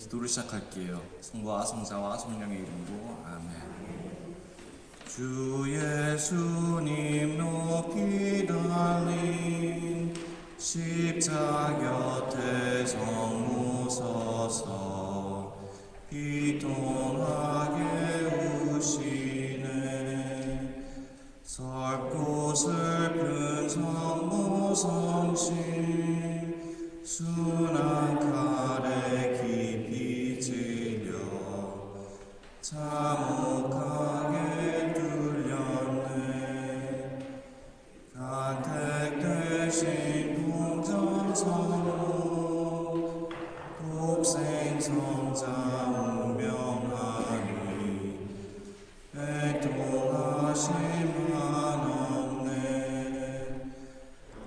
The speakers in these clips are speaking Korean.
기도를 시작할게요. 성부와 성자와 성령의 이름으로 아멘. 주 예수님 높이 달린 십자 곁에 성모서서 비통하게 우시네. 설고 슬픈 성모성심 순한 칼에 깊이 찔려 참혹하게 뚫렸네. 간택되신 공전성모 독생성자 운명하니 애통하심 한없네.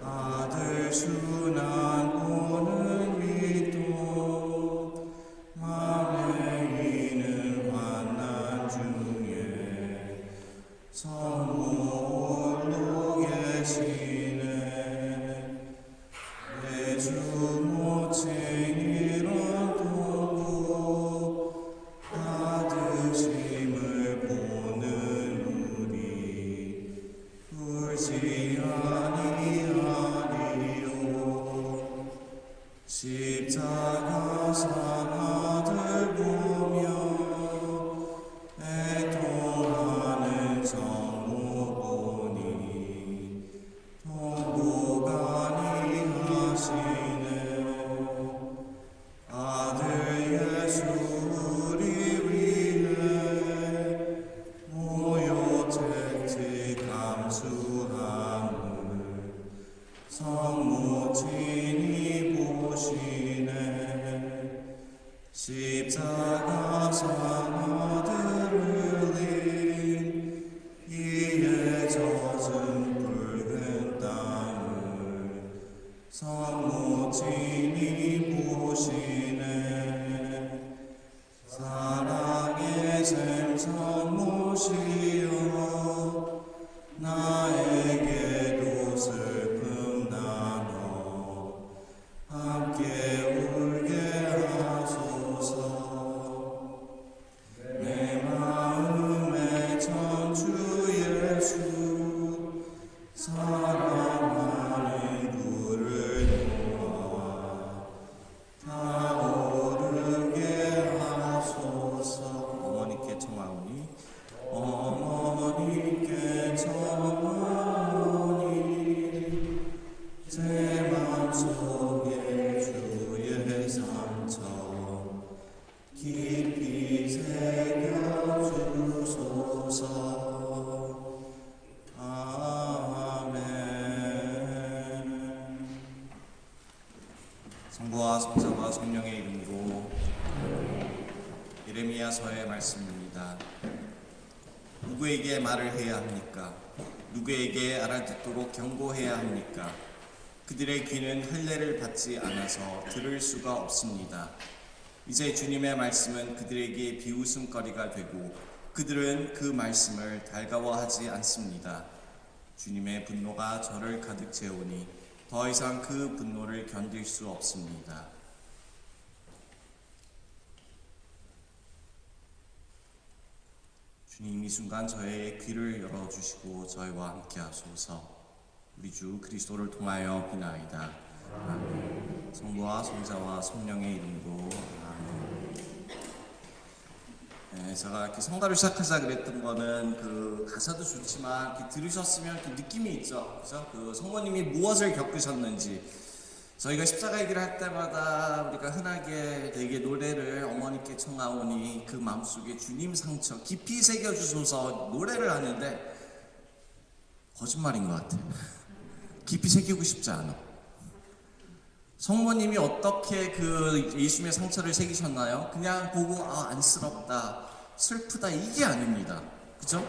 아들 순환 보는 믿도 맘에이는 환난 중에 성모 홀로 계시네. 예수 모친 이런 도구 받으심을 보는 우리 울지 아니하리요. 십자가 산 아들 보며 애통하는 성모 보니 통곡하니 하시네. 아들 예수 우리 위해 모욕 채찍 감수함을 성모 친히 보시네. 십자가 산 아들 흘린 이에 젖은 붉은 땀을 성모 친히 보시네. 사랑의 샘 성모시여 나에게도 슬픔 나눠 함께 울게 하소서. 내 마음에 전주 예수 사랑하는 불을 놓아 타오르게 하소서. 어머니께 청하오니 어머니께 청하오니 제 맘속에 주의 상처 깊이 새겨주소서. 아멘. 성부와 성자와 성령의 이름으로. 예레미야서의 말씀입니다. 누구에게 말을 해야 합니까? 누구에게 알아듣도록 경고해야 합니까? 그들의 귀는 할례를 받지 않아서 들을 수가 없습니다. 이제 주님의 말씀은 그들에게 비웃음거리가 되고 그들은 그 말씀을 달가워하지 않습니다. 주님의 분노가 저를 가득 채우니 더 이상 그 분노를 견딜 수 없습니다. 주님, 이 순간 저의 귀를 열어주시고 저희와 함께 하소서. 우리 주 그리스도를 통하여 비나이다. 아멘. 성부와 성자와 성령의 이름으로 아멘. 네, 제가 이렇게 성가를 시작하자 그랬던 거는 그 가사도 좋지만 이렇게 들으셨으면 그 느낌이 있죠, 그죠? 그 성모님이 무엇을 겪으셨는지. 저희가 십자가 얘기를 할 때마다 우리가 흔하게 되게 노래를 어머니께 청하오니 그 마음속에 주님 상처 깊이 새겨주소서 노래를 하는데 거짓말인 것 같아요. 깊이 새기고 싶지 않아. 성모님이 어떻게 그 예수님의 상처를 새기셨나요? 그냥 보고 안쓰럽다, 슬프다 이게 아닙니다. 그죠?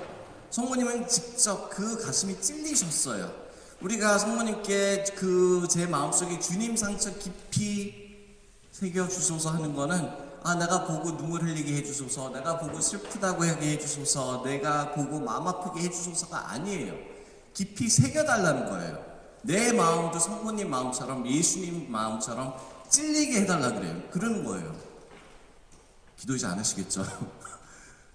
성모님은 직접 그 가슴이 찔리셨어요. 우리가 성모님께 그 제 마음속에 주님 상처 깊이 새겨주소서 하는 거는 내가 보고 눈물 흘리게 해주소서, 내가 보고 슬프다고 하게 해주소서, 내가 보고 마음 아프게 해주소서가 아니에요. 깊이 새겨달라는 거예요. 내 마음도 성모님 마음처럼 예수님 마음처럼 찔리게 해달라 그래요. 그러는 거예요. 기도하지 않으시겠죠?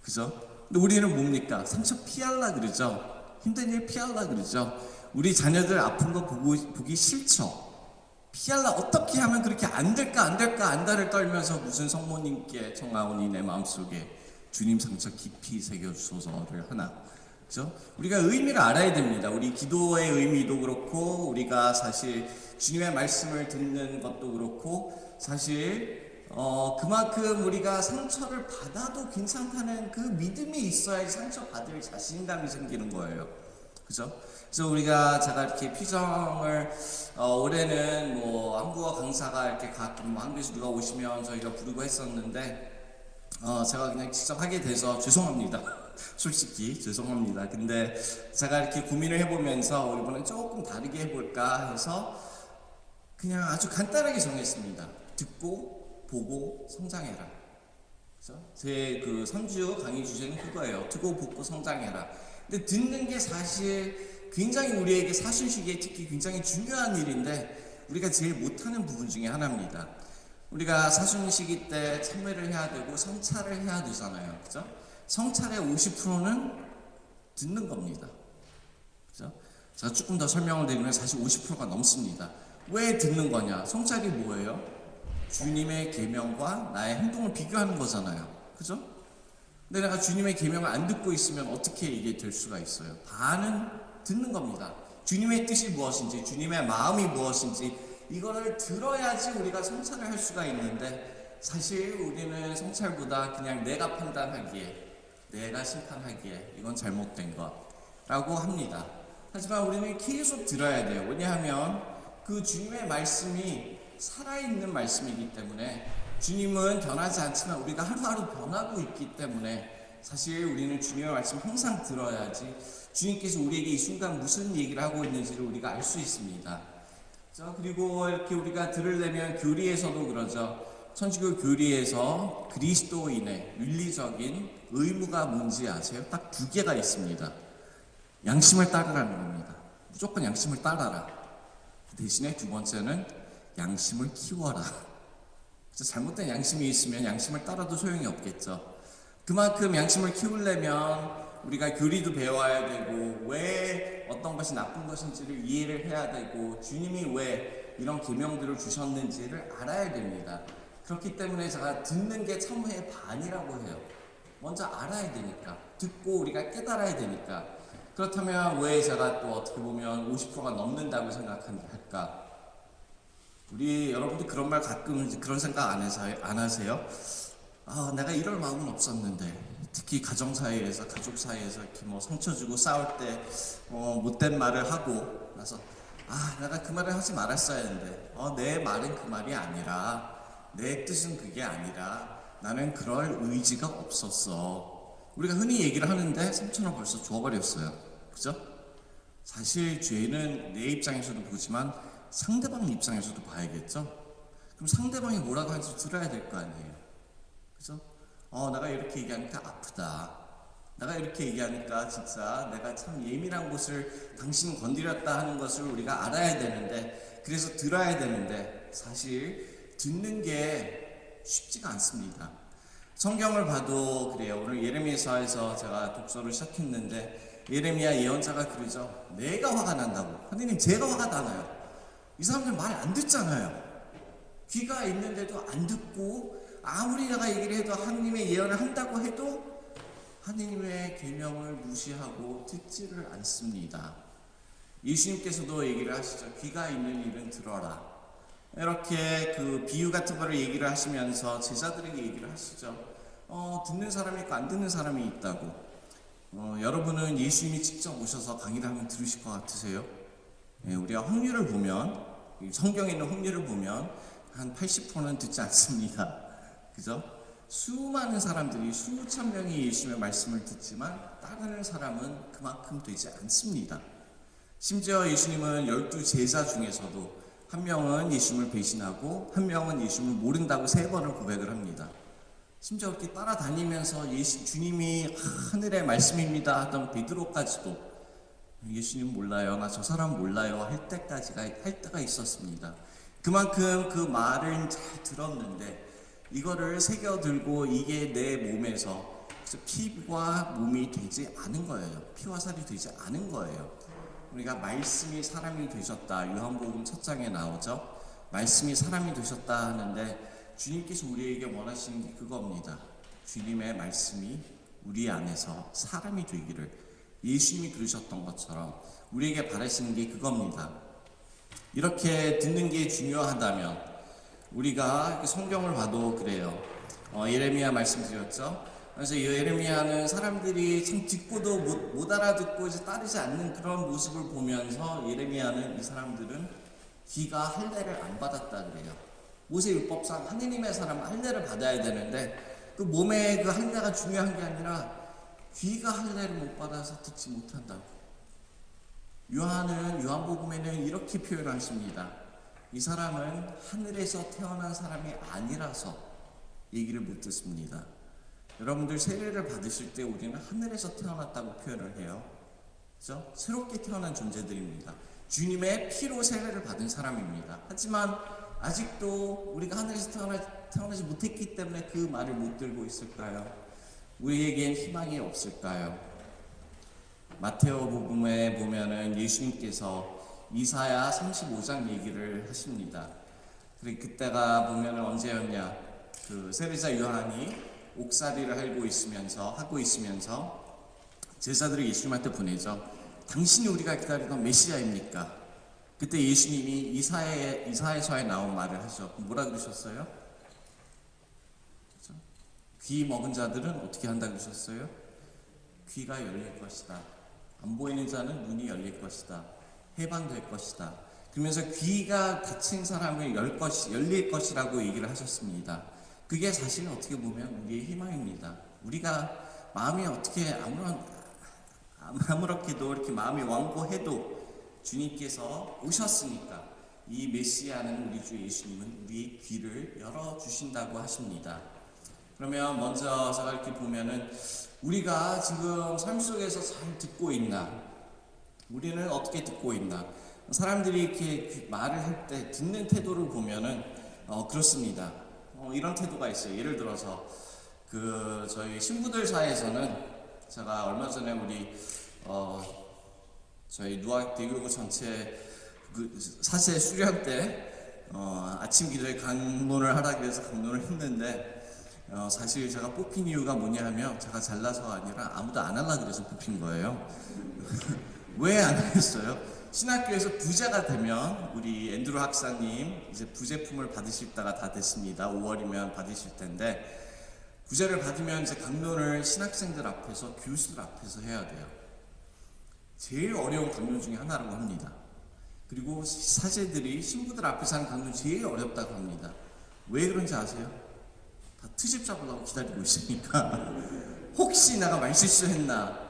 그죠? 근데 우리는 뭡니까? 상처 피하려 그러죠? 힘든 일 피하려 그러죠? 우리 자녀들 아픈 거 보기 싫죠? 피하려 어떻게 하면 그렇게 안 될까 안달을 떨면서 무슨 성모님께 청하오니 내 마음속에 주님 상처 깊이 새겨주소서를 하나. 그죠? 우리가 의미를 알아야 됩니다. 우리 기도의 의미도 그렇고 우리가 사실 주님의 말씀을 듣는 것도 그렇고 사실 그만큼 우리가 상처를 받아도 괜찮다는 그 믿음이 있어야 상처 받을 자신감이 생기는 거예요. 그죠? 그래서 제가 이렇게 피정을 올해는 뭐 한국어 강사가 이렇게 가끔 한국에서 누가 오시면 저희가 부르고 했었는데 제가 그냥 직접 하게 돼서 죄송합니다. 솔직히 죄송합니다. 근데 제가 이렇게 고민을 해보면서 이번엔 조금 다르게 해볼까 해서 그냥 아주 간단하게 정했습니다. 듣고 보고 성장해라. 그래서 제 그 3주 강의 주제는 그거예요. 듣고 보고 성장해라. 근데 듣는 게 사실 굉장히 우리에게 사순시기에 특히 굉장히 중요한 일인데 우리가 제일 못하는 부분 중에 하나입니다. 우리가 사순시기 때 참회를 해야 되고 성찰을 해야 되잖아요. 그죠? 성찰의 50%는 듣는 겁니다. 그죠? 제가 조금 더 설명을 드리면 사실 50%가 넘습니다. 왜 듣는 거냐? 성찰이 뭐예요? 주님의 계명과 나의 행동을 비교하는 거잖아요. 그죠? 근데 내가 주님의 계명을 안 듣고 있으면 어떻게 이게 될 수가 있어요? 반은 듣는 겁니다. 주님의 뜻이 무엇인지, 주님의 마음이 무엇인지 이거를 들어야지 우리가 성찰을 할 수가 있는데 사실 우리는 성찰보다 그냥 내가 판단하기에, 내가 심판하기에 이건 잘못된 거라고 합니다. 하지만 우리는 계속 들어야 돼요. 왜냐하면 그 주님의 말씀이 살아있는 말씀이기 때문에 주님은 변하지 않지만 우리가 하루하루 변하고 있기 때문에 사실 우리는 주님의 말씀 항상 들어야지 주님께서 우리에게 이 순간 무슨 얘기를 하고 있는지를 우리가 알 수 있습니다. 그리고 이렇게 우리가 들으려면 교리에서도 그러죠. 천주교 교리에서 그리스도인의 윤리적인 의무가 뭔지 아세요? 딱 두 개가 있습니다. 양심을 따르라는 겁니다. 무조건 양심을 따라라. 대신에 두 번째는 양심을 키워라. 잘못된 양심이 있으면 양심을 따라도 소용이 없겠죠. 그만큼 양심을 키우려면 우리가 교리도 배워야 되고 왜 어떤 것이 나쁜 것인지를 이해를 해야 되고 주님이 왜 이런 계명들을 주셨는지를 알아야 됩니다. 그렇기 때문에 제가 듣는 게 참회의 반이라고 해요. 먼저 알아야 되니까, 듣고 우리가 깨달아야 되니까. 그렇다면 왜 제가 또 어떻게 보면 50%가 넘는다고 생각할까? 우리 여러분들 그런 말 가끔 그런 생각 안 하세요? 내가 이럴 마음은 없었는데 특히 가정 사이에서 가족 사이에서 이렇게 뭐 상처 주고 싸울 때 못된 말을 하고 나서 내가 그 말을 하지 말았어야 했는데 내 말은 그 말이 아니라 내 뜻은 그게 아니라 나는 그럴 의지가 없었어. 우리가 흔히 얘기를 하는데 상처는 벌써 줘버렸어요. 그죠? 사실 죄는 내 입장에서도 보지만 상대방 입장에서도 봐야겠죠? 그럼 상대방이 뭐라고 하는지 들어야 될 거 아니에요. 그죠? 내가 이렇게 얘기하니까 아프다. 내가 이렇게 얘기하니까 진짜 내가 참 예민한 곳을 당신 건드렸다 하는 것을 우리가 알아야 되는데 그래서 들어야 되는데 사실 듣는 게 쉽지가 않습니다. 성경을 봐도 그래요. 오늘 예레미야서에서 제가 독서를 시작했는데 예레미야 예언자가 그러죠. 내가 화가 난다고. 하나님 제가 화가 나나요? 이 사람들 말 안 듣잖아요. 귀가 있는데도 안 듣고 아무리 내가 얘기를 해도 하나님의 예언을 한다고 해도 하나님의 계명을 무시하고 듣지를 않습니다. 예수님께서도 얘기를 하시죠. 귀가 있는 일은 들어라. 이렇게 그 비유 같은 거를 얘기를 하시면서 제자들에게 얘기를 하시죠. 듣는 사람이 있고 안 듣는 사람이 있다고. 여러분은 예수님이 직접 오셔서 강의를 하면 들으실 것 같으세요? 우리가 확률을 보면 성경에 있는 확률을 보면 한 80%는 듣지 않습니다. 그죠? 수많은 사람들이 수천 명이 예수님의 말씀을 듣지만 따르는 사람은 그만큼 되지 않습니다. 심지어 예수님은 12제자 중에서도 한 명은 예수님을 배신하고 한 명은 예수님을 모른다고 3번을 고백을 합니다. 심지어 이렇게 따라다니면서 주님이 하늘의 말씀입니다 하던 베드로까지도 예수님 몰라요. 나 저 사람 몰라요. 할 때가 있었습니다. 그만큼 그 말을 잘 들었는데 이거를 새겨들고 이게 내 몸에서 피와 몸이 되지 않은 거예요. 피와 살이 되지 않은 거예요. 우리가 말씀이 사람이 되셨다. 요한복음 1장에 나오죠. 말씀이 사람이 되셨다 하는데 주님께서 우리에게 원하시는 게 그겁니다. 주님의 말씀이 우리 안에서 사람이 되기를 예수님이 그러셨던 것처럼 우리에게 바라시는 게 그겁니다. 이렇게 듣는 게 중요하다면 우리가 성경을 봐도 그래요. 예레미야 말씀드렸죠. 그래서 예레미야는 사람들이 참 듣고도 못 알아듣고 이제 따르지 않는 그런 모습을 보면서 예레미야는 이 사람들은 귀가 할례를 안 받았다 그래요. 모세율법상 하느님의 사람은 할례를 받아야 되는데 그 몸에 그 할례가 중요한 게 아니라 귀가 할례를 못 받아서 듣지 못한다고. 요한복음에는 이렇게 표현하십니다. 이 사람은 하늘에서 태어난 사람이 아니라서 얘기를 못 듣습니다. 여러분들 세례를 받으실 때 우리는 하늘에서 태어났다고 표현을 해요. 그렇죠? 새롭게 태어난 존재들입니다. 주님의 피로 세례를 받은 사람입니다. 하지만 아직도 우리가 하늘에서 태어나지 못했기 때문에 그 말을 못 들고 있을까요? 우리에겐 희망이 없을까요? 마테오 복음에 보면은 예수님께서 이사야 35장 얘기를 하십니다. 그때가 보면은 언제였냐? 그 세례자 요한이 옥살이를 하고 있으면서 제자들이 예수님한테 보내죠. 당신이 우리가 기다리던 메시아입니까? 그때 예수님이 이사야서에 나온 말을 하죠. 뭐라 그러셨어요? 그렇죠? 귀 먹은 자들은 어떻게 한다 그러셨어요? 귀가 열릴 것이다. 안 보이는 자는 눈이 열릴 것이다. 해방될 것이다. 그러면서 귀가 닫힌 사람을 열릴 것이라고 얘기를 하셨습니다. 그게 사실 어떻게 보면 우리의 희망입니다. 우리가 마음이 어떻게 아무렇게도 이렇게 마음이 완고해도 주님께서 오셨으니까 이 메시아는 우리 주 예수님은 우리의 귀를 열어주신다고 하십니다. 그러면 먼저 제가 이렇게 보면은 우리가 지금 삶 속에서 잘 듣고 있나? 우리는 어떻게 듣고 있나? 사람들이 이렇게 말을 할 때 듣는 태도를 보면은 그렇습니다. 이런 태도가 있어요. 예를 들어서 저희 신부들 사이에서는 제가 얼마 전에 우리 저희 누악 대교구 전체 사세 수련 때 아침 기도에 강론을 하라 그래서 강론을 했는데 사실 제가 뽑힌 이유가 뭐냐 하면 제가 잘나서가 아니라 아무도 안 하려고 그래서 뽑힌 거예요. 왜 안 하겠어요? 신학교에서 부자가 되면 우리 앤드루 학사님 이제 부제품을 받으실 때가 다 됐습니다. 5월이면 받으실 텐데 부제를 받으면 이제 강론을 신학생들 앞에서 교수들 앞에서 해야 돼요. 제일 어려운 강론 중에 하나라고 합니다. 그리고 사제들이 신부들 앞에서 하는 강론 제일 어렵다고 합니다. 왜 그런지 아세요? 다 트집 잡으려고 기다리고 있으니까 혹시 내가 말실수했나?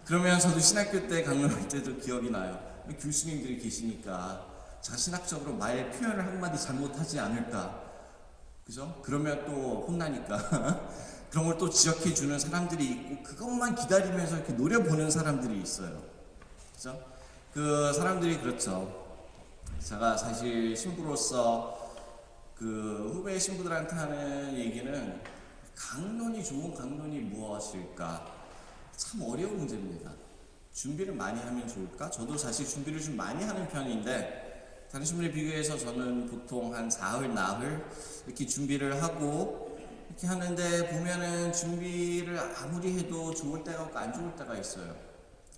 그러면 저도 신학교 때 강론할 때도 기억이 나요. 교수님들이 계시니까 자신학적으로 말 표현을 한마디 잘못하지 않을까, 그죠? 그러면 또 혼나니까 그런 걸 또 지적해주는 사람들이 있고 그것만 기다리면서 이렇게 노려보는 사람들이 있어요. 그죠? 그 사람들이 그렇죠. 제가 사실 신부로서 그 후배 신부들한테 하는 얘기는 강론이 좋은 강론이 무엇일까? 참 어려운 문제입니다. 준비를 많이 하면 좋을까? 저도 사실 준비를 좀 많이 하는 편인데 다른 신부에 비교해서 저는 보통 한 사흘, 나흘 이렇게 준비를 하고 이렇게 하는데 보면은 준비를 아무리 해도 좋을 때가 없고 안 좋을 때가 있어요.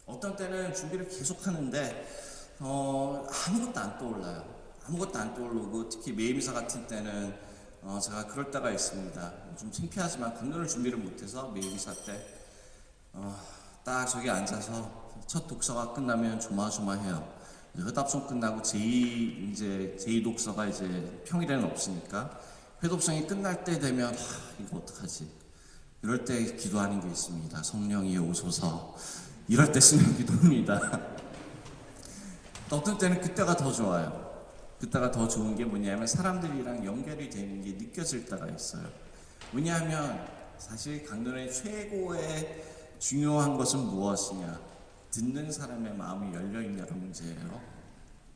어떤 때는 준비를 계속 하는데 아무것도 안 떠올라요. 아무것도 안 떠오르고 특히 매일미사 같은 때는 제가 그럴 때가 있습니다. 좀 창피하지만 강론을 준비를 못해서 매일미사 때 딱 저기 앉아서 첫 독서가 끝나면 조마조마해요. 회답송 끝나고 제2 독서가 이제 평일에는 없으니까 회독성이 끝날 때 되면 이거 어떡하지? 이럴 때 기도하는 게 있습니다. 성령이 오소서. 이럴 때 쓰는 기도입니다. 어떤 때는 그때가 더 좋아요. 그때가 더 좋은 게 뭐냐면 사람들이랑 연결이 되는 게 느껴질 때가 있어요. 왜냐하면 사실 강론의 최고의 중요한 것은 무엇이냐? 듣는 사람의 마음이 열려있냐는 문제예요.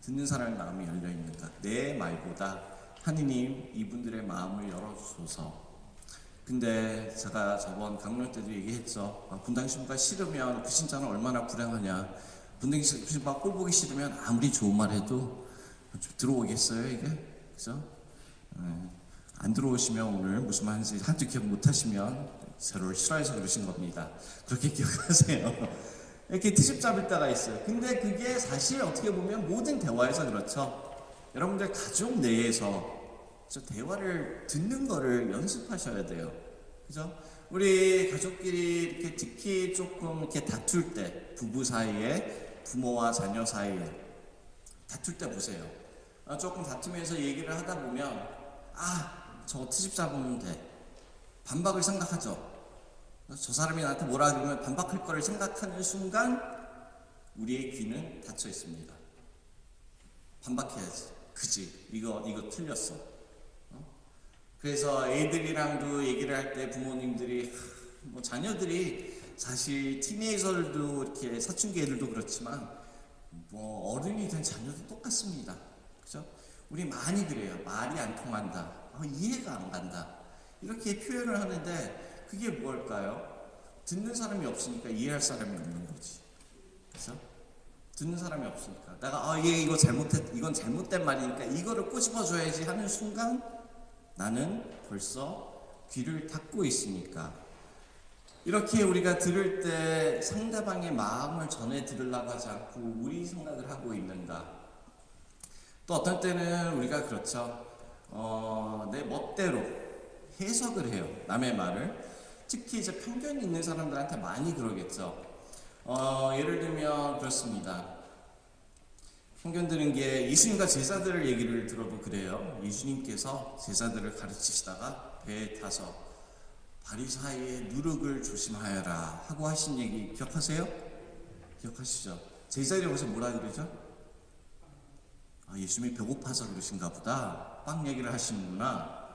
듣는 사람의 마음이 열려있는가? 내 말보다 하느님 이분들의 마음을 열어주소서. 근데 제가 저번 강론 때도 얘기했죠. 분당 신부가 싫으면 그 신자는 얼마나 불행하냐. 분당 신부가 꼴 보기 싫으면 아무리 좋은 말 해도 좀 들어오겠어요 이게? 그죠? 안 들어오시면 오늘 무슨 말인지 한두 기억 못 하시면 저를 싫어해서 그러신 겁니다. 그렇게 기억하세요. 이렇게 트집 잡을 때가 있어요. 근데 그게 사실 어떻게 보면 모든 대화에서 그렇죠. 여러분들 가족 내에서 저 대화를 듣는 거를 연습하셔야 돼요. 그죠? 우리 가족끼리 이렇게 특히 조금 이렇게 다툴 때, 부부 사이에, 부모와 자녀 사이에 다툴 때 보세요. 조금 다투면서 얘기를 하다 보면, 저거 트집 잡으면 돼. 반박을 생각하죠. 저 사람이 나한테 뭐라 그러면 반박할 거를 생각하는 순간, 우리의 귀는 닫혀 있습니다. 반박해야지. 그지? 이거 틀렸어. 그래서 애들이랑도 얘기를 할 때 부모님들이 자녀들이 사실 티네이저들도 이렇게 사춘기 애들도 그렇지만 어른이 된 자녀도 똑같습니다. 그죠? 우리 많이 그래요. 말이 안 통한다. 이해가 안 간다. 이렇게 표현을 하는데 그게 뭘까요? 듣는 사람이 없으니까 이해할 사람이 없는 거지. 그죠? 듣는 사람이 없으니까 내가 이거 이건 잘못된 말이니까 이거를 꼬집어줘야지 하는 순간 나는 벌써 귀를 닫고 있으니까. 이렇게 우리가 들을 때 상대방의 마음을 전해 들으려고 하지 않고 우리 생각을 하고 있는가. 또 어떤 때는 우리가 그렇죠. 내 멋대로 해석을 해요. 남의 말을. 특히 이제 편견이 있는 사람들한테 많이 그러겠죠. 예를 들면 그렇습니다. 편견 드는 게 예수님과 제자들을 얘기를 들어도 그래요. 예수님께서 제자들을 가르치시다가 배에 타서 바리사이의 누룩을 조심하여라 하고 하신 얘기 기억하세요? 기억하시죠? 제자들이 여기서 뭐라 그러죠? 예수님이 배고파서 그러신가 보다. 빵 얘기를 하시는구나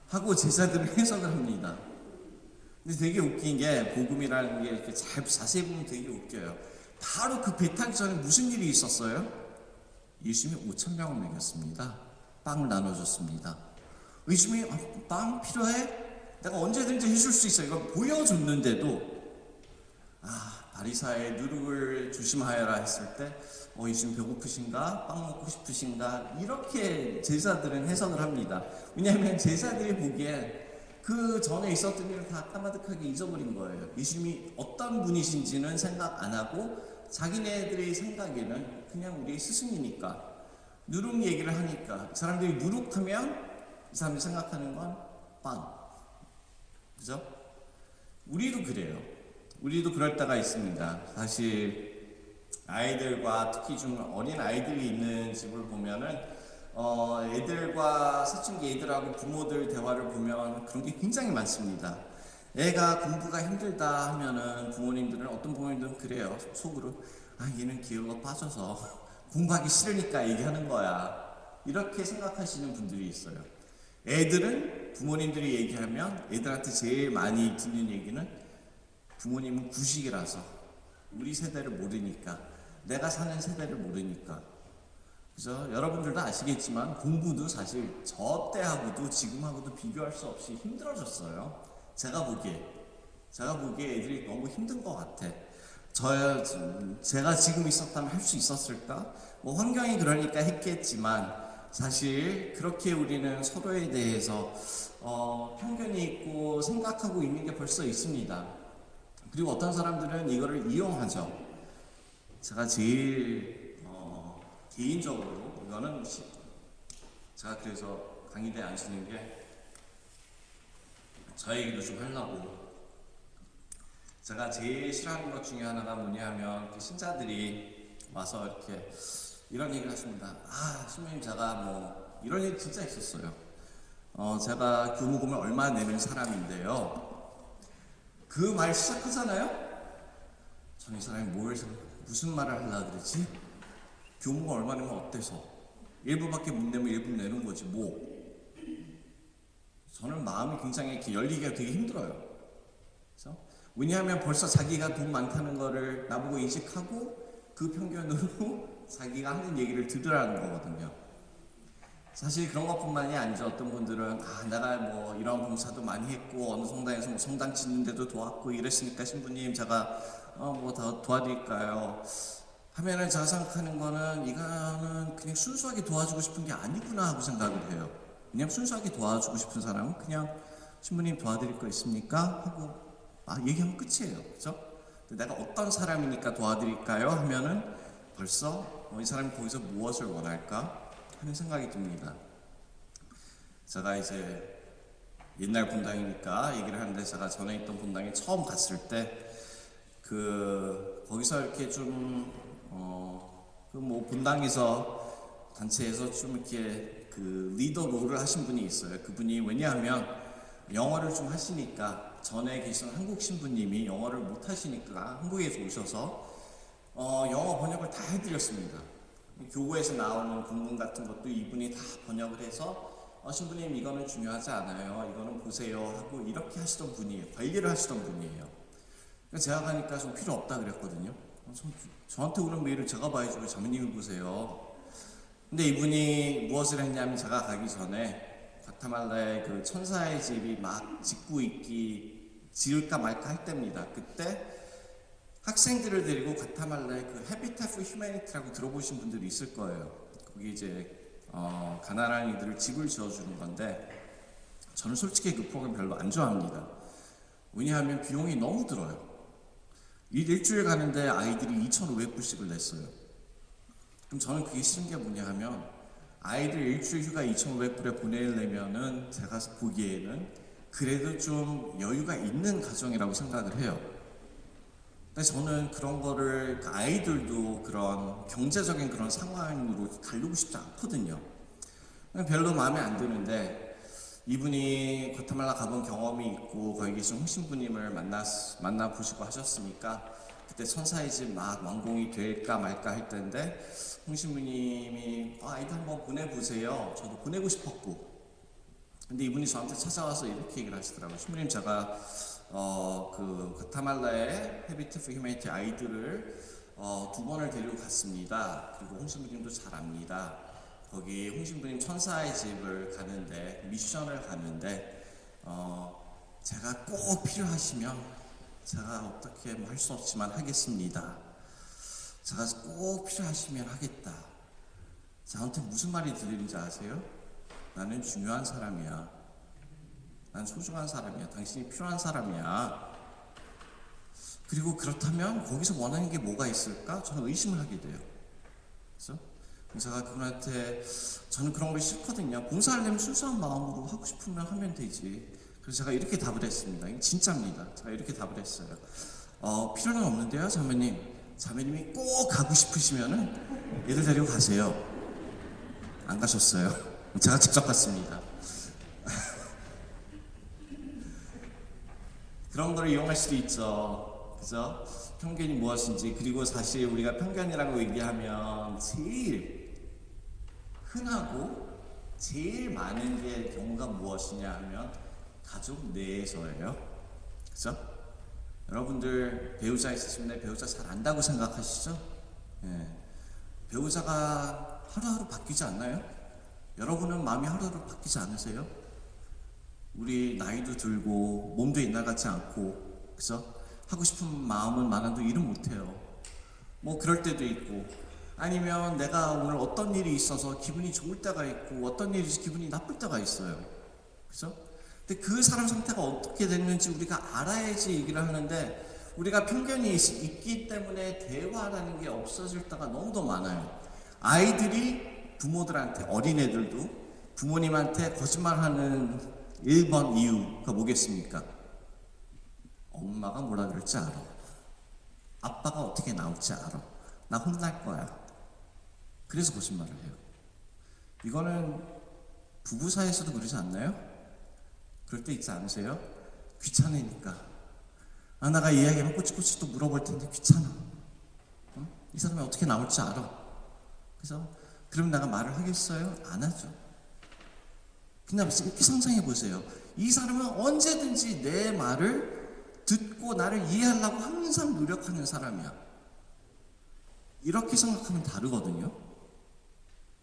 하고 제자들을 해석을 합니다. 근데 되게 웃긴 게 복음이라는 게 이렇게 잘 자세히 보면 되게 웃겨요. 바로 그 배 타기 전에 무슨 일이 있었어요? 예수님이 5,000명을 먹였습니다. 빵을 나눠줬습니다. 예수님이 빵 필요해? 내가 언제든지 해줄 수 있어. 이걸 보여줬는데도 바리사의 누룩을 조심하여라 했을 때 예수님 배고프신가? 빵 먹고 싶으신가? 이렇게 제자들은 해석을 합니다. 왜냐하면 제자들이 보기엔 그 전에 있었던 일을 다 까마득하게 잊어버린 거예요. 예수님이 어떤 분이신지는 생각 안 하고 자기네들의 생각에는 그냥 우리 스승이니까 누룩 얘기를 하니까 사람들이 누룩하면 이 사람들이 생각하는 건 빵. 그죠? 우리도 그래요. 우리도 그럴 때가 있습니다. 사실 아이들과 특히 좀 어린 아이들이 있는 집을 보면은 애들과 사춘기 애들하고 부모들 대화를 보면 그런 게 굉장히 많습니다. 애가 공부가 힘들다 하면은 부모님들은 어떤 부모님들은 그래요. 속으로 얘는 기회가 빠져서 공부하기 싫으니까 얘기하는 거야. 이렇게 생각하시는 분들이 있어요. 애들은 부모님들이 얘기하면 애들한테 제일 많이 듣는 얘기는 부모님은 구식이라서 우리 세대를 모르니까 내가 사는 세대를 모르니까. 그죠? 여러분들도 아시겠지만 공부도 사실 저 때하고도 지금하고도 비교할 수 없이 힘들어졌어요. 제가 보기에 애들이 너무 힘든 것 같아. 제가 지금 있었다면 할 수 있었을까? 환경이 그러니까 했겠지만 사실 그렇게 우리는 서로에 대해서 편견이 있고 생각하고 있는 게 벌써 있습니다. 그리고 어떤 사람들은 이거를 이용하죠. 제가 제일 개인적으로 이거는 제가 그래서 강의대에 안 쓰는 게 저 얘기도 좀 하려고. 제가 제일 싫어하는 것 중에 하나가 뭐냐면 신자들이 와서 이렇게 이런 얘기를 하십니다. 신부님 제가 이런 얘기 진짜 있었어요. 제가 교무금을 얼마 내는 사람인데요. 그 말 시작하잖아요. 전 이 사람이 무슨 말을 하려고 그러지? 교무금 얼마 내면 어때서? 일부밖에 못 내면 일부 내는 거지 저는 마음이 굉장히 이렇게 열리기가 되게 힘들어요. 그래서 왜냐하면 벌써 자기가 돈 많다는 거를 나보고 인식하고 그 편견으로 자기가 하는 얘기를 들으라는 거거든요. 사실 그런 것뿐만이 아니죠. 어떤 분들은 내가 뭐 이런 봉사도 많이 했고 어느 성당에서 뭐 성당 짓는데도 도왔고 이랬으니까 신부님 제가 뭐 더 도와드릴까요? 하면은 제가 생각하는 거는 이거는 그냥 순수하게 도와주고 싶은 게 아니구나 하고 생각을 해요. 그냥 순수하게 도와주고 싶은 사람은 그냥 신부님 도와드릴 거 있습니까? 하고 얘기하면 끝이에요. 그죠? 내가 어떤 사람이니까 도와드릴까요? 하면은 벌써 이 사람이 거기서 무엇을 원할까? 하는 생각이 듭니다. 제가 이제 옛날 본당이니까 얘기를 하는데 제가 전에 있던 본당에 처음 갔을 때 거기서 이렇게 좀 뭐 본당에서 단체에서 좀 이렇게 리더 롤을 하신 분이 있어요. 그분이 왜냐하면 영어를 좀 하시니까 전에 계신 한국 신부님이 영어를 못 하시니까 한국에서 오셔서 영어 번역을 다 해드렸습니다. 교구에서 나오는 본문 같은 것도 이분이 다 번역을 해서 신부님 이거는 중요하지 않아요. 이거는 보세요 하고 이렇게 하시던 분이에요. 관리를 하시던 분이에요. 제가 가니까 좀 필요 없다 그랬거든요. 저한테 오는 메일을 제가 봐야지 왜 자매님이 보세요. 근데 이분이 무엇을 했냐면 제가 가기 전에 과테말라의 그 천사의 집이 막 짓고 있기 지을까 말까 할 때입니다. 그때 학생들을 데리고 과테말라의 그 해비tat for humanity라고 들어보신 분들이 있을 거예요. 거기 이제 가난한 이들을 집을 지어주는 건데 저는 솔직히 그 프로그램 별로 안 좋아합니다. 왜냐하면 비용이 너무 들어요. 일주일 가는데 아이들이 2,500불씩을 냈어요. 그럼 저는 그게 싫은 게 뭐냐 하면 아이들 일주일 휴가 2,500불에 보내려면은 제가 보기에는 그래도 좀 여유가 있는 가정이라고 생각을 해요. 근데 저는 그런 거를 아이들도 그런 경제적인 그런 상황으로 가르고 싶지 않거든요. 별로 마음에 안 드는데 이분이 과테말라 가본 경험이 있고 거기 계신 홍신부님을 만나 보시고 하셨으니까 그때 천사의 집 막 완공이 될까 말까 할 때인데 홍신부님이 아이들 한번 보내보세요. 저도 보내고 싶었고 근데 이분이 저한테 찾아와서 이렇게 얘기를 하시더라고요. 신부님 제가 과테말라의 해비트 포 휴머니티 아이들을 2번을 데리고 갔습니다. 그리고 홍신부님도 잘 압니다. 거기 홍신부님 천사의 집을 가는데 미션을 가는데 제가 꼭 필요하시면 제가 어떻게 할 수 없지만 하겠습니다. 제가 꼭 필요하시면 하겠다. 저한테 무슨 말이 들리는지 아세요? 나는 중요한 사람이야. 난 소중한 사람이야. 당신이 필요한 사람이야. 그리고 그렇다면 거기서 원하는 게 뭐가 있을까? 저는 의심을 하게 돼요. 그래서 제가 그분한테 저는 그런 걸 싫거든요. 봉사하려면 순수한 마음으로 하고 싶으면 하면 되지. 그래서 제가 이렇게 답을 했습니다. 이게 진짜입니다. 제가 이렇게 답을 했어요. 필요는 없는데요, 자매님. 자매님이 꼭 가고 싶으시면은 얘들 데리고 가세요. 안 가셨어요. 제가 직접 갔습니다. 그런 걸 이용할 수도 있죠. 그죠? 편견이 무엇인지. 그리고 사실 우리가 편견이라고 얘기하면 제일 흔하고 제일 많은 게 경우가 무엇이냐 하면 가족 내에서예요. 그죠? 여러분들 배우자 있으시면 배우자 잘 안다고 생각하시죠? 네. 배우자가 하루하루 바뀌지 않나요? 여러분은 마음이 하루하루 바뀌지 않으세요? 우리 나이도 들고 몸도 옛날 같지 않고 그죠? 하고 싶은 마음은 많아도 일은 못해요. 뭐 그럴 때도 있고 아니면 내가 오늘 어떤 일이 있어서 기분이 좋을 때가 있고 어떤 일이 기분이 나쁠 때가 있어요. 그죠? 근데 그 사람 상태가 어떻게 됐는지 우리가 알아야지 얘기를 하는데 우리가 편견이 있기 때문에 대화라는 게 없어질 때가 너무도 많아요. 아이들이 부모들한테 어린애들도 부모님한테 거짓말하는 1번 이유가 뭐겠습니까? 엄마가 뭐라 그럴지 알아. 아빠가 어떻게 나올지 알아. 나 혼날 거야. 그래서 거짓말을 해요. 이거는 부부 사이에서도 그러지 않나요? 그럴 때 있지 않으세요? 귀찮으니까. 내가 이야기하면 꼬치꼬치 또 물어볼 텐데 귀찮아. 이 사람이 어떻게 나올지 알아. 그래서 그럼 내가 말을 하겠어요? 안 하죠. 그냥 이렇게 상상해 보세요. 이 사람은 언제든지 내 말을 듣고 나를 이해하려고 항상 노력하는 사람이야. 이렇게 생각하면 다르거든요.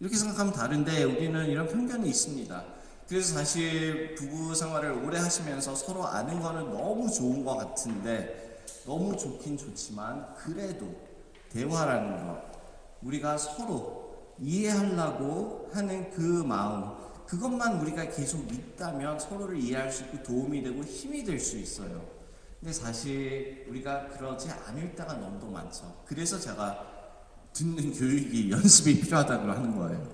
이렇게 생각하면 다른데 우리는 이런 편견이 있습니다. 그래서 사실 부부 생활을 오래 하시면서 서로 아는 거는 너무 좋은 것 같은데, 너무 좋긴 좋지만 그래도 대화라는 것, 우리가 서로 이해하려고 하는 그 마음, 그것만 우리가 계속 있다면 서로를 이해할 수 있고 도움이 되고 힘이 될 수 있어요. 근데 사실 우리가 그러지 않을 때가 너무 많죠. 그래서 제가 듣는 교육이 연습이 필요하다고 하는 거예요.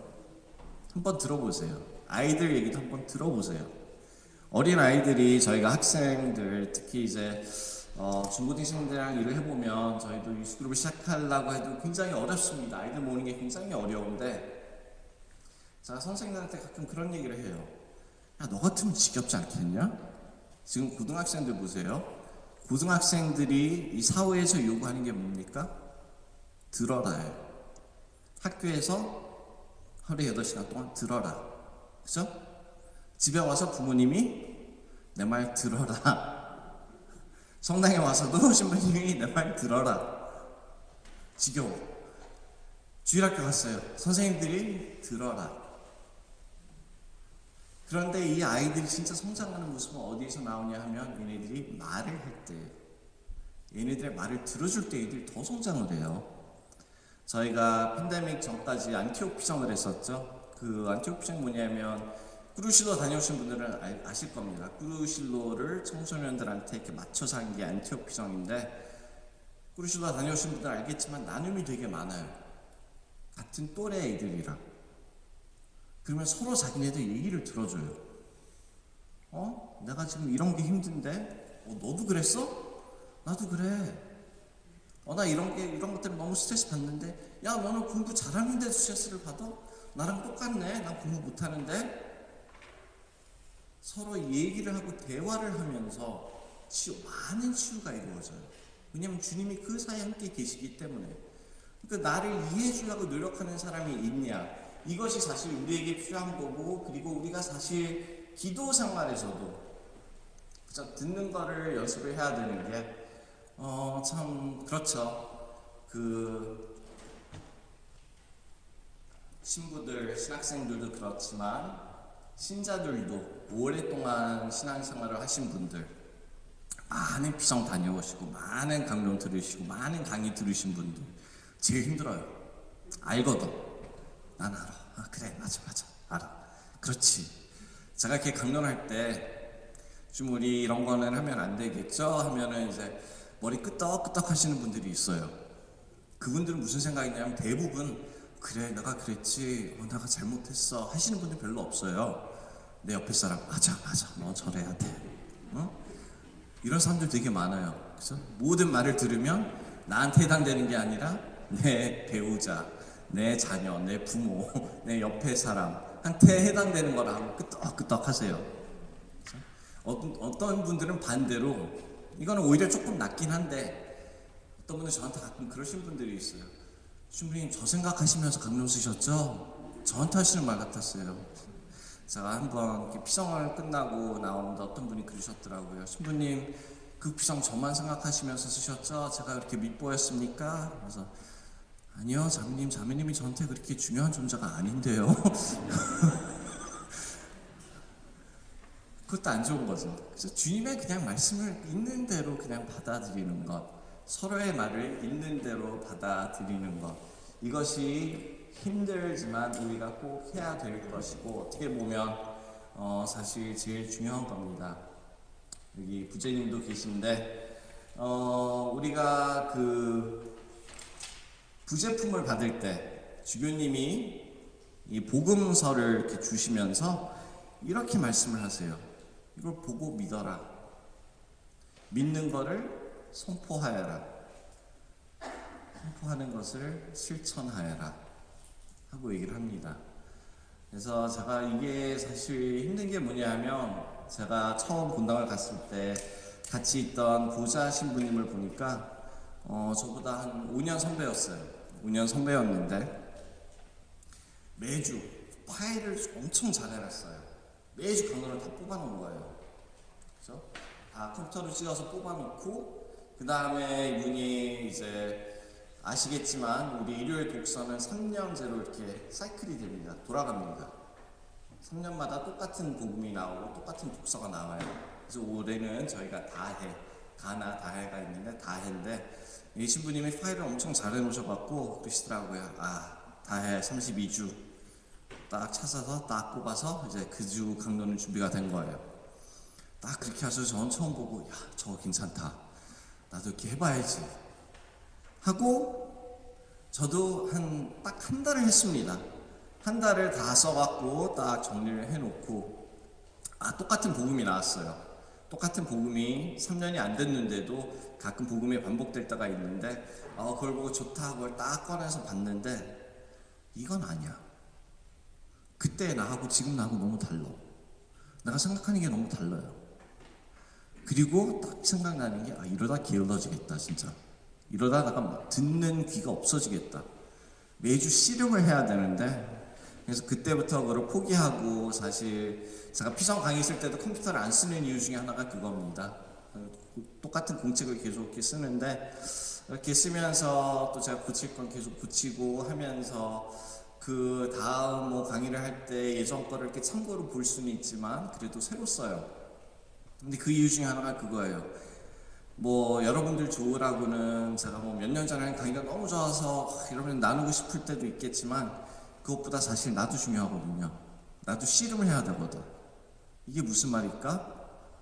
한번 들어보세요. 아이들 얘기도 한번 들어보세요. 어린 아이들이, 저희가 학생들, 특히 이제 중고등생들이랑 일을 해보면, 저희도 유스그룹을 시작하려고 해도 굉장히 어렵습니다. 아이들 모으는 게 굉장히 어려운데, 제가 선생님들한테 가끔 그런 얘기를 해요. 야, 너 같으면 지겹지 않겠냐? 지금 고등학생들 보세요. 고등학생들이 이 사회에서 요구하는 게 뭡니까? 들어라요. 학교에서 하루에 8시간 동안 들어라. 그죠? 집에 와서 부모님이 내 말 들어라. 성당에 와서도 신부님이 내 말 들어라. 지겨워. 주일학교 갔어요. 선생님들이 들어라. 그런데 이 아이들이 진짜 성장하는 모습은 어디에서 나오냐 하면, 얘네들이 말을 할 때, 얘네들의 말을 들어줄 때 얘들이 더 성장을 해요. 저희가 팬데믹 전까지 안티옥 피정을 했었죠. 그 안티옥 피정 뭐냐면, 꾸루실로 다녀오신 분들은 아실 겁니다. 꾸루실로를 청소년들한테 이렇게 맞춰서 한 게 안티옥 피정인데, 꾸루실로 다녀오신 분들은 알겠지만 나눔이 되게 많아요. 같은 또래 애들이랑. 그러면 서로 자기네들 얘기를 들어줘요. 내가 지금 이런 게 힘든데, 너도 그랬어? 나도 그래. 나 이런 것 때문에 너무 스트레스 받는데, 야, 너는 공부 잘하는데 스트레스를 받아? 나랑 똑같네. 난 공부 못하는데. 서로 얘기를 하고 대화를 하면서 많은 치유가 이루어져요. 왜냐면 주님이 그 사이에 함께 계시기 때문에. 그러니까 나를 이해해 주려고 노력하는 사람이 있냐, 이것이 사실 우리에게 필요한 거고, 그리고 우리가 사실 기도 생활에서도 그저 듣는 거를 연습을 해야 되는 게, 참 그렇죠. 그 신부들, 신학생들도 그렇지만 신자들도 오랫동안 신앙생활을 하신 분들, 많은 피성 다녀오시고 많은 강론 들으시고 많은 강의 들으신 분들 제일 힘들어요. 알거든. 난 알아. 그래, 맞아, 알아. 그렇지. 제가 이렇게 강론할 때 좀 우리 이런 거는 하면 안 되겠죠? 하면은 이제 머리 끄덕끄덕 하시는 분들이 있어요. 그분들은 무슨 생각이냐면 대부분 그래, 내가 그랬지, 내가 잘못했어 하시는 분들 별로 없어요. 내 옆에 사람, 맞아, 너 저래야 돼. 이런 사람들 되게 많아요. 그죠? 모든 말을 들으면 나한테 해당되는 게 아니라 내 배우자, 내 자녀, 내 부모, 내 옆에 사람한테 해당되는 거라고 끄떡끄떡 하세요. 어떤 분들은 반대로, 이거는 오히려 조금 낫긴 한데, 어떤 분은 저한테 가끔 그러신 분들이 있어요. 신부님, 저 생각하시면서 강론 쓰셨죠? 저한테 하시는 말 같았어요. 제가 한번 이렇게 피성을 끝나고 나오는데 어떤 분이 그러셨더라고요. 신부님, 그 피성 저만 생각하시면서 쓰셨죠? 제가 그렇게 밉보였습니까? 그래서 아니요, 자매님이 저한테 그렇게 중요한 존재가 아닌데요. 그것도 안 좋은 거죠. 그래서 주님의 그냥 말씀을 있는 대로 그냥 받아들이는 것, 서로의 말을 있는 대로 받아들이는 것, 이것이 힘들지만 우리가 꼭 해야 될 것이고, 어떻게 보면 사실 제일 중요한 겁니다. 여기 부제님도 계신데, 우리가 그 부제품을 받을 때 주교님이 이 복음서를 이렇게 주시면서 이렇게 말씀을 하세요. 이걸 보고 믿어라. 믿는 거를 선포하여라. 선포하는 것을 실천하여라. 하고 얘기를 합니다. 그래서 제가 이게 사실 힘든 게 뭐냐면, 제가 처음 본당을 갔을 때 같이 있던 보좌 신부님을 보니까 저보다 한 5년 선배였어요. 5년 선배였는데 매주 파일을 엄청 잘 해놨어요. 매주 강론을 다 뽑아놓은 거예요. 그래서 다 컴퓨터로 찍어서 뽑아놓고, 그 다음에 윤이 이제 아시겠지만 우리 일요일 독서는 3년제로 이렇게 사이클이 됩니다. 돌아갑니다. 3년마다 똑같은 복음이 나오고 똑같은 독서가 나와요. 그래서 올해는 저희가 다해가 있는데 다해인데 이 신부님이 파일을 엄청 잘 해놓으셔갖고 그러시더라고요. 다해 32주 딱 찾아서 딱 꼽아서 이제 그 주 강론은 준비가 된 거예요. 딱 그렇게 하셔서 저는 처음 보고 야 저거 괜찮다. 나도 이렇게 해봐야지 하고 저도 딱 한 달을 했습니다. 한 달을 다 써갖고 딱 정리를 해놓고 똑같은 복음이 나왔어요. 똑같은 복음이 3년이 안 됐는데도 가끔 복음이 반복될 때가 있는데 그걸 보고 좋다 그걸 딱 꺼내서 봤는데 이건 아니야. 그때 나하고 지금 나하고 너무 달라. 내가 생각하는 게 너무 달라요. 그리고 딱 생각나는 게 이러다 게을러지겠다 진짜. 이러다 내가 듣는 귀가 없어지겠다. 매주 씨름을 해야 되는데 그래서 그때부터 그걸 포기하고 사실 제가 피성 강의 쓸 때도 컴퓨터를 안 쓰는 이유 중에 하나가 그겁니다. 똑같은 공책을 계속 이렇게 쓰는데 이렇게 쓰면서 또 제가 고칠 건 계속 고치고 하면서 그 다음 뭐 강의를 할 때 예전 거를 이렇게 참고로 볼 수는 있지만 그래도 새로 써요. 근데 그 이유 중에 하나가 그거예요. 뭐 여러분들 좋으라고는 제가 뭐 몇 년 전에 강의가 너무 좋아서 여러분 나누고 싶을 때도 있겠지만 그것보다 사실 나도 중요하거든요. 나도 씨름을 해야 되거든. 이게 무슨 말일까?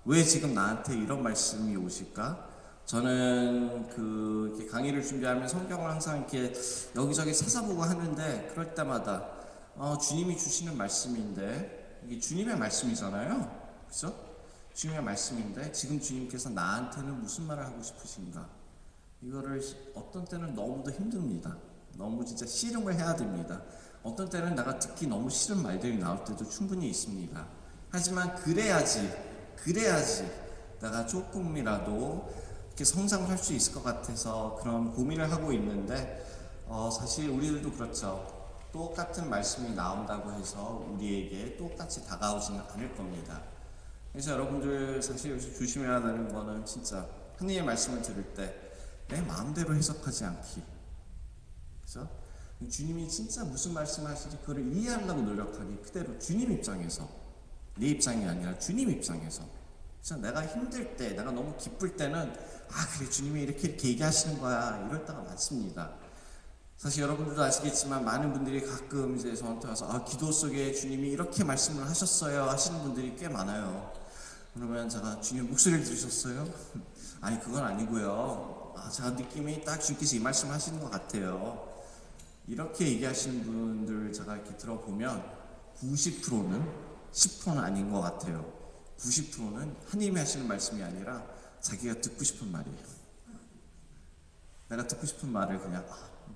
왜 지금 나한테 이런 말씀이 오실까? 저는 이렇게 강의를 준비하면 성경을 항상 이렇게 여기저기 찾아보고 하는데 그럴 때마다 주님이 주시는 말씀인데 이게 주님의 말씀이잖아요. 그죠? 주님의 말씀인데 지금 주님께서 나한테는 무슨 말을 하고 싶으신가? 이거를 어떤 때는 너무도 힘듭니다. 너무 진짜 씨름을 해야 됩니다. 어떤 때는 내가 듣기 너무 싫은 말들이 나올 때도 충분히 있습니다. 하지만 그래야지 내가 조금이라도 이렇게 성장을 할 수 있을 것 같아서 그런 고민을 하고 있는데 사실 우리들도 그렇죠. 똑같은 말씀이 나온다고 해서 우리에게 똑같이 다가오지는 않을 겁니다. 그래서 여러분들 사실 여기서 조심해야 되는 거는 진짜 하나님의 말씀을 들을 때 내 마음대로 해석하지 않기. 그죠? 주님이 진짜 무슨 말씀 하시지 그걸 이해하려고 노력하기. 그대로 주님 입장에서 내 입장이 아니라 주님 입장에서. 그래서 내가 힘들 때 내가 너무 기쁠 때는 그래 주님이 이렇게 얘기하시는 거야 이럴 때가 많습니다. 사실 여러분들도 아시겠지만 많은 분들이 가끔 이제 저한테 와서 기도 속에 주님이 이렇게 말씀을 하셨어요 하시는 분들이 꽤 많아요. 그러면 제가 주님 목소리를 들으셨어요? 아니 그건 아니고요. 제가 느낌이 딱 주님께서 이 말씀 하시는 것 같아요. 이렇게 얘기하시는 분들 제가 이렇게 들어보면 90%는 10%는 아닌 것 같아요. 90%는 하나님이 하시는 말씀이 아니라 자기가 듣고 싶은 말이에요. 내가 듣고 싶은 말을 그냥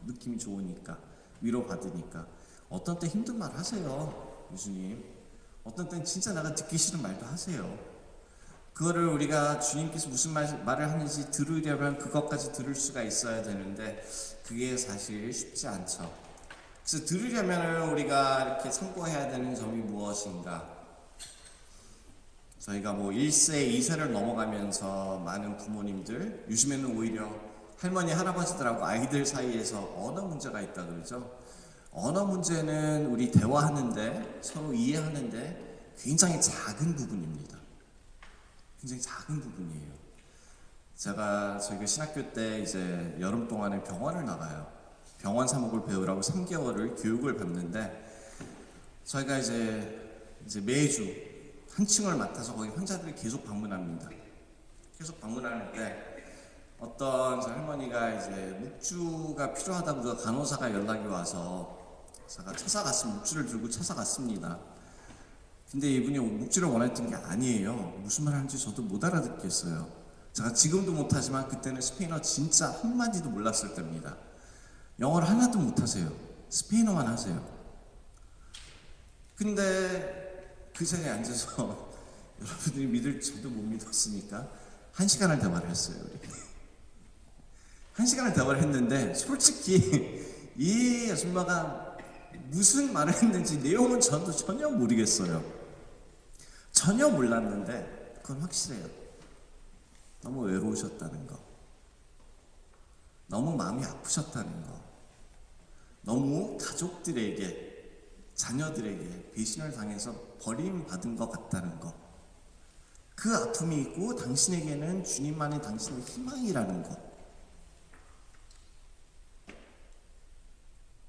느낌이 좋으니까 위로받으니까 어떤 때 힘든 말 하세요. 예수님 어떤 때는 진짜 내가 듣기 싫은 말도 하세요. 그거를 우리가 주님께서 무슨 말을 하는지 들으려면 그것까지 들을 수가 있어야 되는데 그게 사실 쉽지 않죠. 그래서 들으려면 우리가 이렇게 참고해야 되는 점이 무엇인가? 저희가 뭐 1세, 2세를 넘어가면서 많은 부모님들 요즘에는 오히려 할머니, 할아버지들하고 아이들 사이에서 언어 문제가 있다 그러죠. 언어 문제는 우리 대화하는데 서로 이해하는데 굉장히 작은 부분입니다. 굉장히 작은 부분이에요. 저희가 신학교 때 이제 여름 동안에 병원을 나가요. 병원 사목을 배우라고 3개월을 교육을 받는데 저희가 이제 매주 한 층을 맡아서 거기 환자들이 계속 방문합니다. 계속 방문하는데 어떤 할머니가 이제 묵주가 필요하다고 간호사가 연락이 와서 제가 찾아갔습니다. 묵주를 들고 찾아갔습니다. 근데 이분이 묵주를 원했던 게 아니에요. 무슨 말 하는지 저도 못 알아듣겠어요. 제가 지금도 못하지만 그때는 스페인어 진짜 한마디도 몰랐을 때입니다. 영어를 하나도 못하세요. 스페인어만 하세요. 근데 그 자리에 앉아서 여러분들이 믿을 저도 못 믿었으니까 1시간을 대화를 했어요. 우리. 1시간을 대화를 했는데 솔직히 이 아줌마가 무슨 말을 했는지 내용은 저도 전혀 모르겠어요. 전혀 몰랐는데 그건 확실해요. 너무 외로우셨다는 거. 너무 마음이 아프셨다는 거, 너무 가족들에게, 자녀들에게 배신을 당해서 버림받은 것 같다는 거, 그 아픔이 있고 당신에게는 주님만이 당신의 희망이라는 것,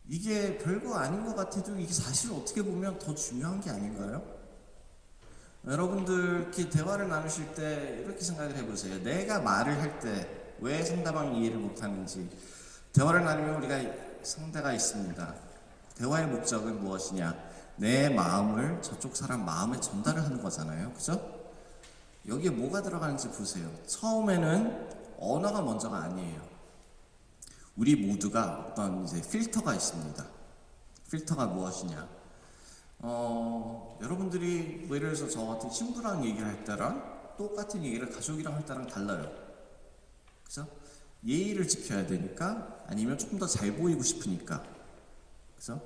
이게 별거 아닌 것 같아도 이게 사실 어떻게 보면 더 중요한 게 아닌가요? 여러분들 이렇게 대화를 나누실 때 이렇게 생각을 해보세요. 내가 말을 할 때 왜 상대방이 이해를 못하는지. 대화를 나누면 우리가 상대가 있습니다. 대화의 목적은 무엇이냐? 내 마음을 저쪽 사람 마음에 전달을 하는 거잖아요. 그죠? 여기에 뭐가 들어가는지 보세요. 처음에는 언어가 먼저가 아니에요. 우리 모두가 어떤 이제 필터가 있습니다. 필터가 무엇이냐? 여러분들이 뭐 예를 들어서 저 같은 친구랑 얘기를 할 때랑 똑같은 얘기를 가족이랑 할 때랑 달라요. 그죠? 예의를 지켜야 되니까, 아니면 조금 더 잘 보이고 싶으니까. 그죠?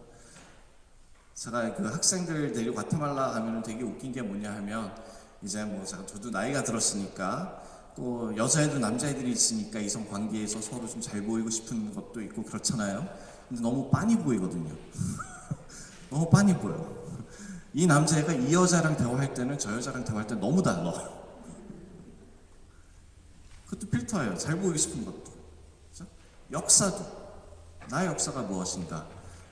제가 그 학생들 데리고 과테말라 가면은 되게 웃긴 게 뭐냐 하면, 이제 뭐 저도 나이가 들었으니까 또 여자애도 남자애들이 있으니까 이성 관계에서 서로 좀 잘 보이고 싶은 것도 있고 그렇잖아요. 근데 너무 빤히 보이거든요. 너무 빤히 보여. 이 남자애가 이 여자랑 대화할 때는 저 여자랑 대화할 때 너무 달라. 그것도 필터예요. 잘 보이고 싶은 것도. 그렇죠? 역사도, 나의 역사가 무엇인가.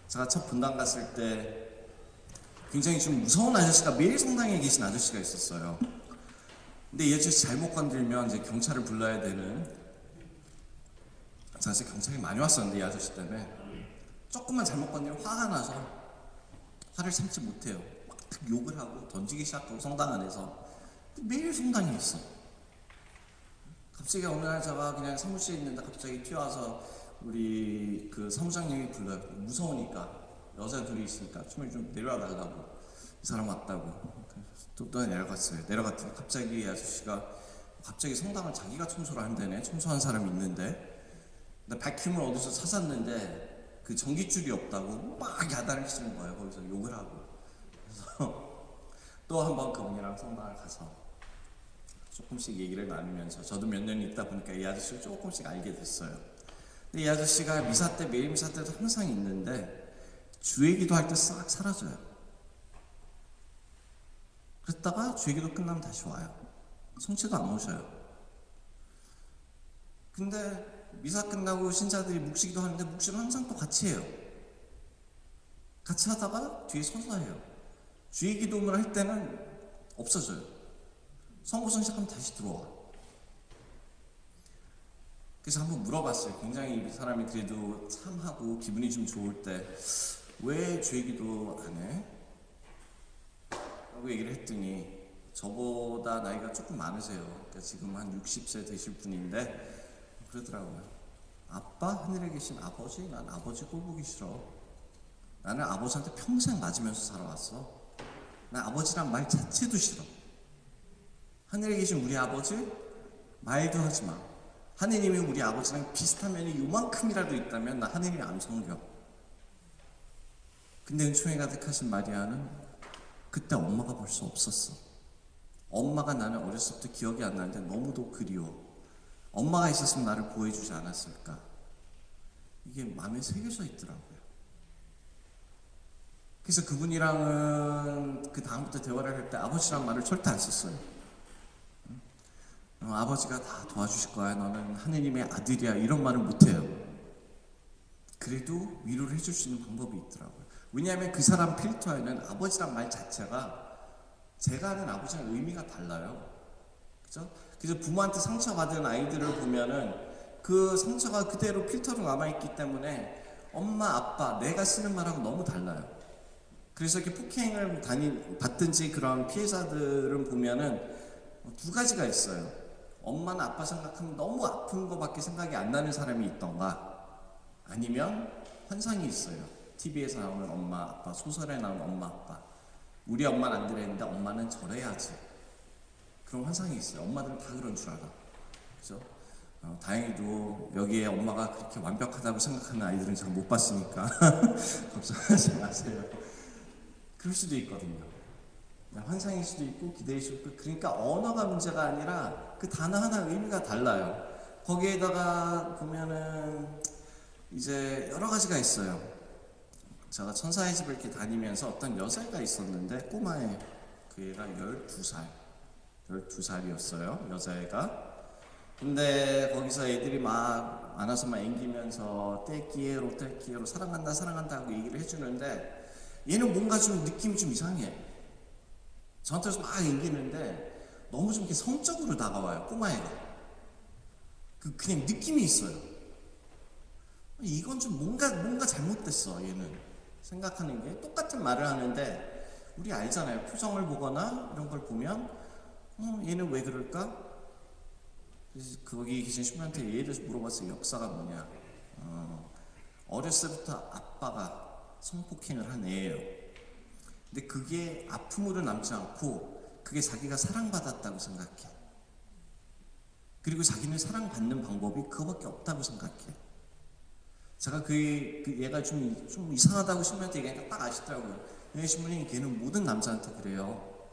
제가 첫 분당 갔을 때 굉장히 좀 무서운 아저씨가, 매일 성당에 계신 아저씨가 있었어요. 근데 이 아저씨 잘못 건들면 이제 경찰을 불러야 되는, 사실 경찰이 많이 왔었는데 이 아저씨 때문에 조금만 잘못 건드리면 화가 나서 화를 참지 못해요. 막 욕을 하고 던지기 시작하고 성당 안에서. 매일 성당에 있어. 갑자기 어느 날 제가 그냥 사무실에 있는데 갑자기 튀어와서 우리 그 사무장님이 불러요. 무서우니까, 여자 둘이 있으니까 춤을 좀 내려와 달라고. 이 사람 왔다고. 또 내려갔어요. 내려갔더니 갑자기 이 아저씨가 갑자기 성당을 자기가 청소를 한다네. 청소한 사람이 있는데, 근데 백큐을 어디서 찾았는데 그 전기줄이 없다고 막 야단을 치는 거예요. 거기서 욕을 하고. 그래서 또 한 번 그분이랑 성당을 가서 조금씩 얘기를 나누면서, 저도 몇 년 있다 보니까 이 아저씨를 조금씩 알게 됐어요. 근데 이 아저씨가 미사 때, 매일 미사 때도 항상 있는데 주일기도 할 때 싹 사라져요. 그랬다가 주일기도 끝나면 다시 와요. 성체도 안 오셔요. 근데 미사 끝나고 신자들이 묵시기도 하는데 묵시는 항상 또 같이 해요. 같이 하다가 뒤에 서서 해요. 주일기도를 할 때는 없어져요. 성구성 시작하면 다시 들어와. 그래서 한번 물어봤어요. 굉장히 이 사람이 그래도 참하고 기분이 좀 좋을 때 왜 주일기도 안 해? 라고 얘기를 했더니, 저보다 나이가 조금 많으세요. 그러니까 지금 한 60세 되실 분인데 그러더라고요. 아빠, 하늘에 계신 아버지, 난 아버지 꼴보기 싫어. 나는 아버지한테 평생 맞으면서 살아왔어. 난 아버지란 말 자체도 싫어. 하늘에 계신 우리 아버지 말도 하지 마. 하느님이 우리 아버지랑 비슷한 면이 요만큼이라도 있다면 나 하느님 안 섬겨. 근데 은총이 가득하신 마리아는 그때 엄마가 벌써 없었어. 엄마가 나는 어렸을 때 기억이 안 나는데 너무도 그리워. 엄마가 있었으면 나를 보호해주지 않았을까. 이게 마음에 새겨져 있더라고요. 그래서 그분이랑은 그 다음부터 대화를 할 때 아버지란 말을 절대 안 썼어요. 아버지가 다 도와주실 거야. 너는 하느님의 아들이야. 이런 말을 못해요. 그래도 위로를 해줄 수 있는 방법이 있더라고요. 왜냐하면 그 사람 필터에는 아버지란 말 자체가 제가 아는 아버지랑 의미가 달라요. 그죠? 그래서 부모한테 상처받은 아이들을 보면은 그 상처가 그대로 필터로 남아있기 때문에 엄마, 아빠, 내가 쓰는 말하고 너무 달라요. 그래서 이렇게 폭행을 받든지 그런 피해자들은 보면은 두 가지가 있어요. 엄마나 아빠 생각하면 너무 아픈 거밖에 생각이 안 나는 사람이 있던가, 아니면 환상이 있어요. TV에서 나오는 엄마, 아빠, 소설에 나오는 엄마, 아빠. 우리 엄마는 안 그랬는데 엄마는 저래야지. 그런 환상이 있어요. 엄마들은 다 그런 줄 알아. 그죠? 다행히도 여기에 엄마가 그렇게 완벽하다고 생각하는 아이들은 잘 못 봤으니까 걱정하지 마세요. 그럴 수도 있거든요. 환상일 수도 있고 기대일 수도 있고. 그러니까 언어가 문제가 아니라 그 단어 하나 의미가 달라요. 거기에다가 보면은 이제 여러 가지가 있어요. 제가 천사의 집을 이렇게 다니면서 어떤 여자애가 있었는데 꼬마애, 그 애가 12살이었어요 여자애가. 근데 거기서 애들이 막 안아서 막 앵기면서 떼끼에로 사랑한다 하고 얘기를 해주는데 얘는 뭔가 좀 느낌이 좀 이상해. 저한테서 막 앵기는데 너무 좀 이렇게 성적으로 다가와요 꼬마애가. 그냥 느낌이 있어요. 이건 좀 뭔가 잘못됐어. 얘는 생각하는 게 똑같은 말을 하는데 우리 알잖아요. 표정을 보거나 이런 걸 보면 얘는 왜 그럴까? 그래서 거기 계신 신부한테 얘를 물어봤어요. 역사가 뭐냐? 어렸을 때부터 아빠가 성폭행을 한 애예요. 근데 그게 아픔으로 남지 않고 그게 자기가 사랑받았다고 생각해. 그리고 자기는 사랑받는 방법이 그거밖에 없다고 생각해. 제가 얘가 좀 이상하다고 신부한테 얘기하니까 딱 아시더라고요. 얘 신부님 걔는 모든 남자한테 그래요.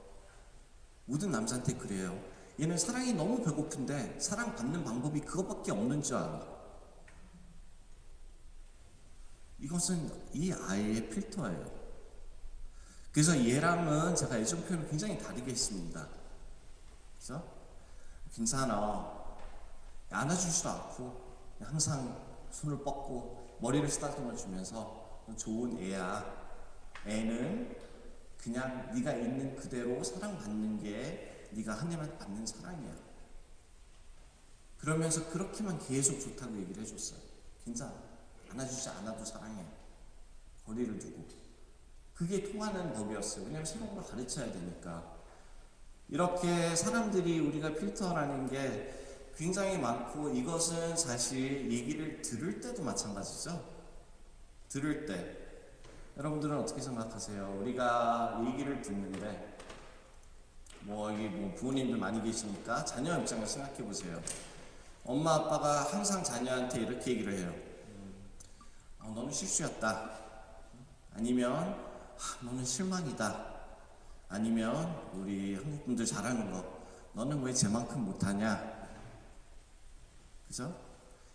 모든 남자한테 그래요. 얘는 사랑이 너무 배고픈데 사랑받는 방법이 그것밖에 없는 줄 알아. 이것은 이 아이의 필터예요. 그래서 얘랑은 제가 애정 표현을 굉장히 다르게 했습니다. 그래서 괜찮아. 안아주지도 않고 항상 손을 뻗고 머리를 쓰다듬어 주면서 좋은 애야. 애는 그냥 네가 있는 그대로 사랑받는 게 네가 하나님한테 받는 사랑이야. 그러면서 그렇게만 계속 좋다고 얘기를 해줬어요. 괜찮아. 안아주지 않아도 사랑해. 거리를 두고. 그게 통하는 법이었어요. 왜냐하면 새로운 걸 가르쳐야 되니까. 이렇게 사람들이 우리가 필터라는 게 굉장히 많고 이것은 사실 얘기를 들을 때도 마찬가지죠. 들을 때 여러분들은 어떻게 생각하세요? 우리가 얘기를 듣는데 여기 부모님들 많이 계시니까 자녀 입장을 생각해 보세요. 엄마 아빠가 항상 자녀한테 이렇게 얘기를 해요. 너는 실수였다. 아니면 너는 실망이다. 아니면 우리 한국 분들 잘하는 거 너는 왜 쟤만큼 못하냐. 그죠?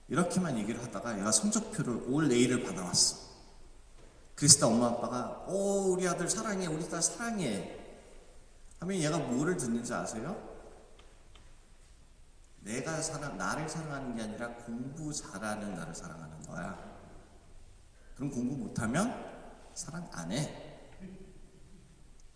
이렇게만 얘기를 하다가 얘가 성적표를 올 A를 받아왔어. 그래서 엄마 아빠가 우리 아들 사랑해, 우리 딸 사랑해 하면 얘가 뭐를 듣는지 아세요? 나를 사랑하는 게 아니라 공부 잘하는 나를 사랑하는 거야. 그럼 공부 못하면 사랑 안 해.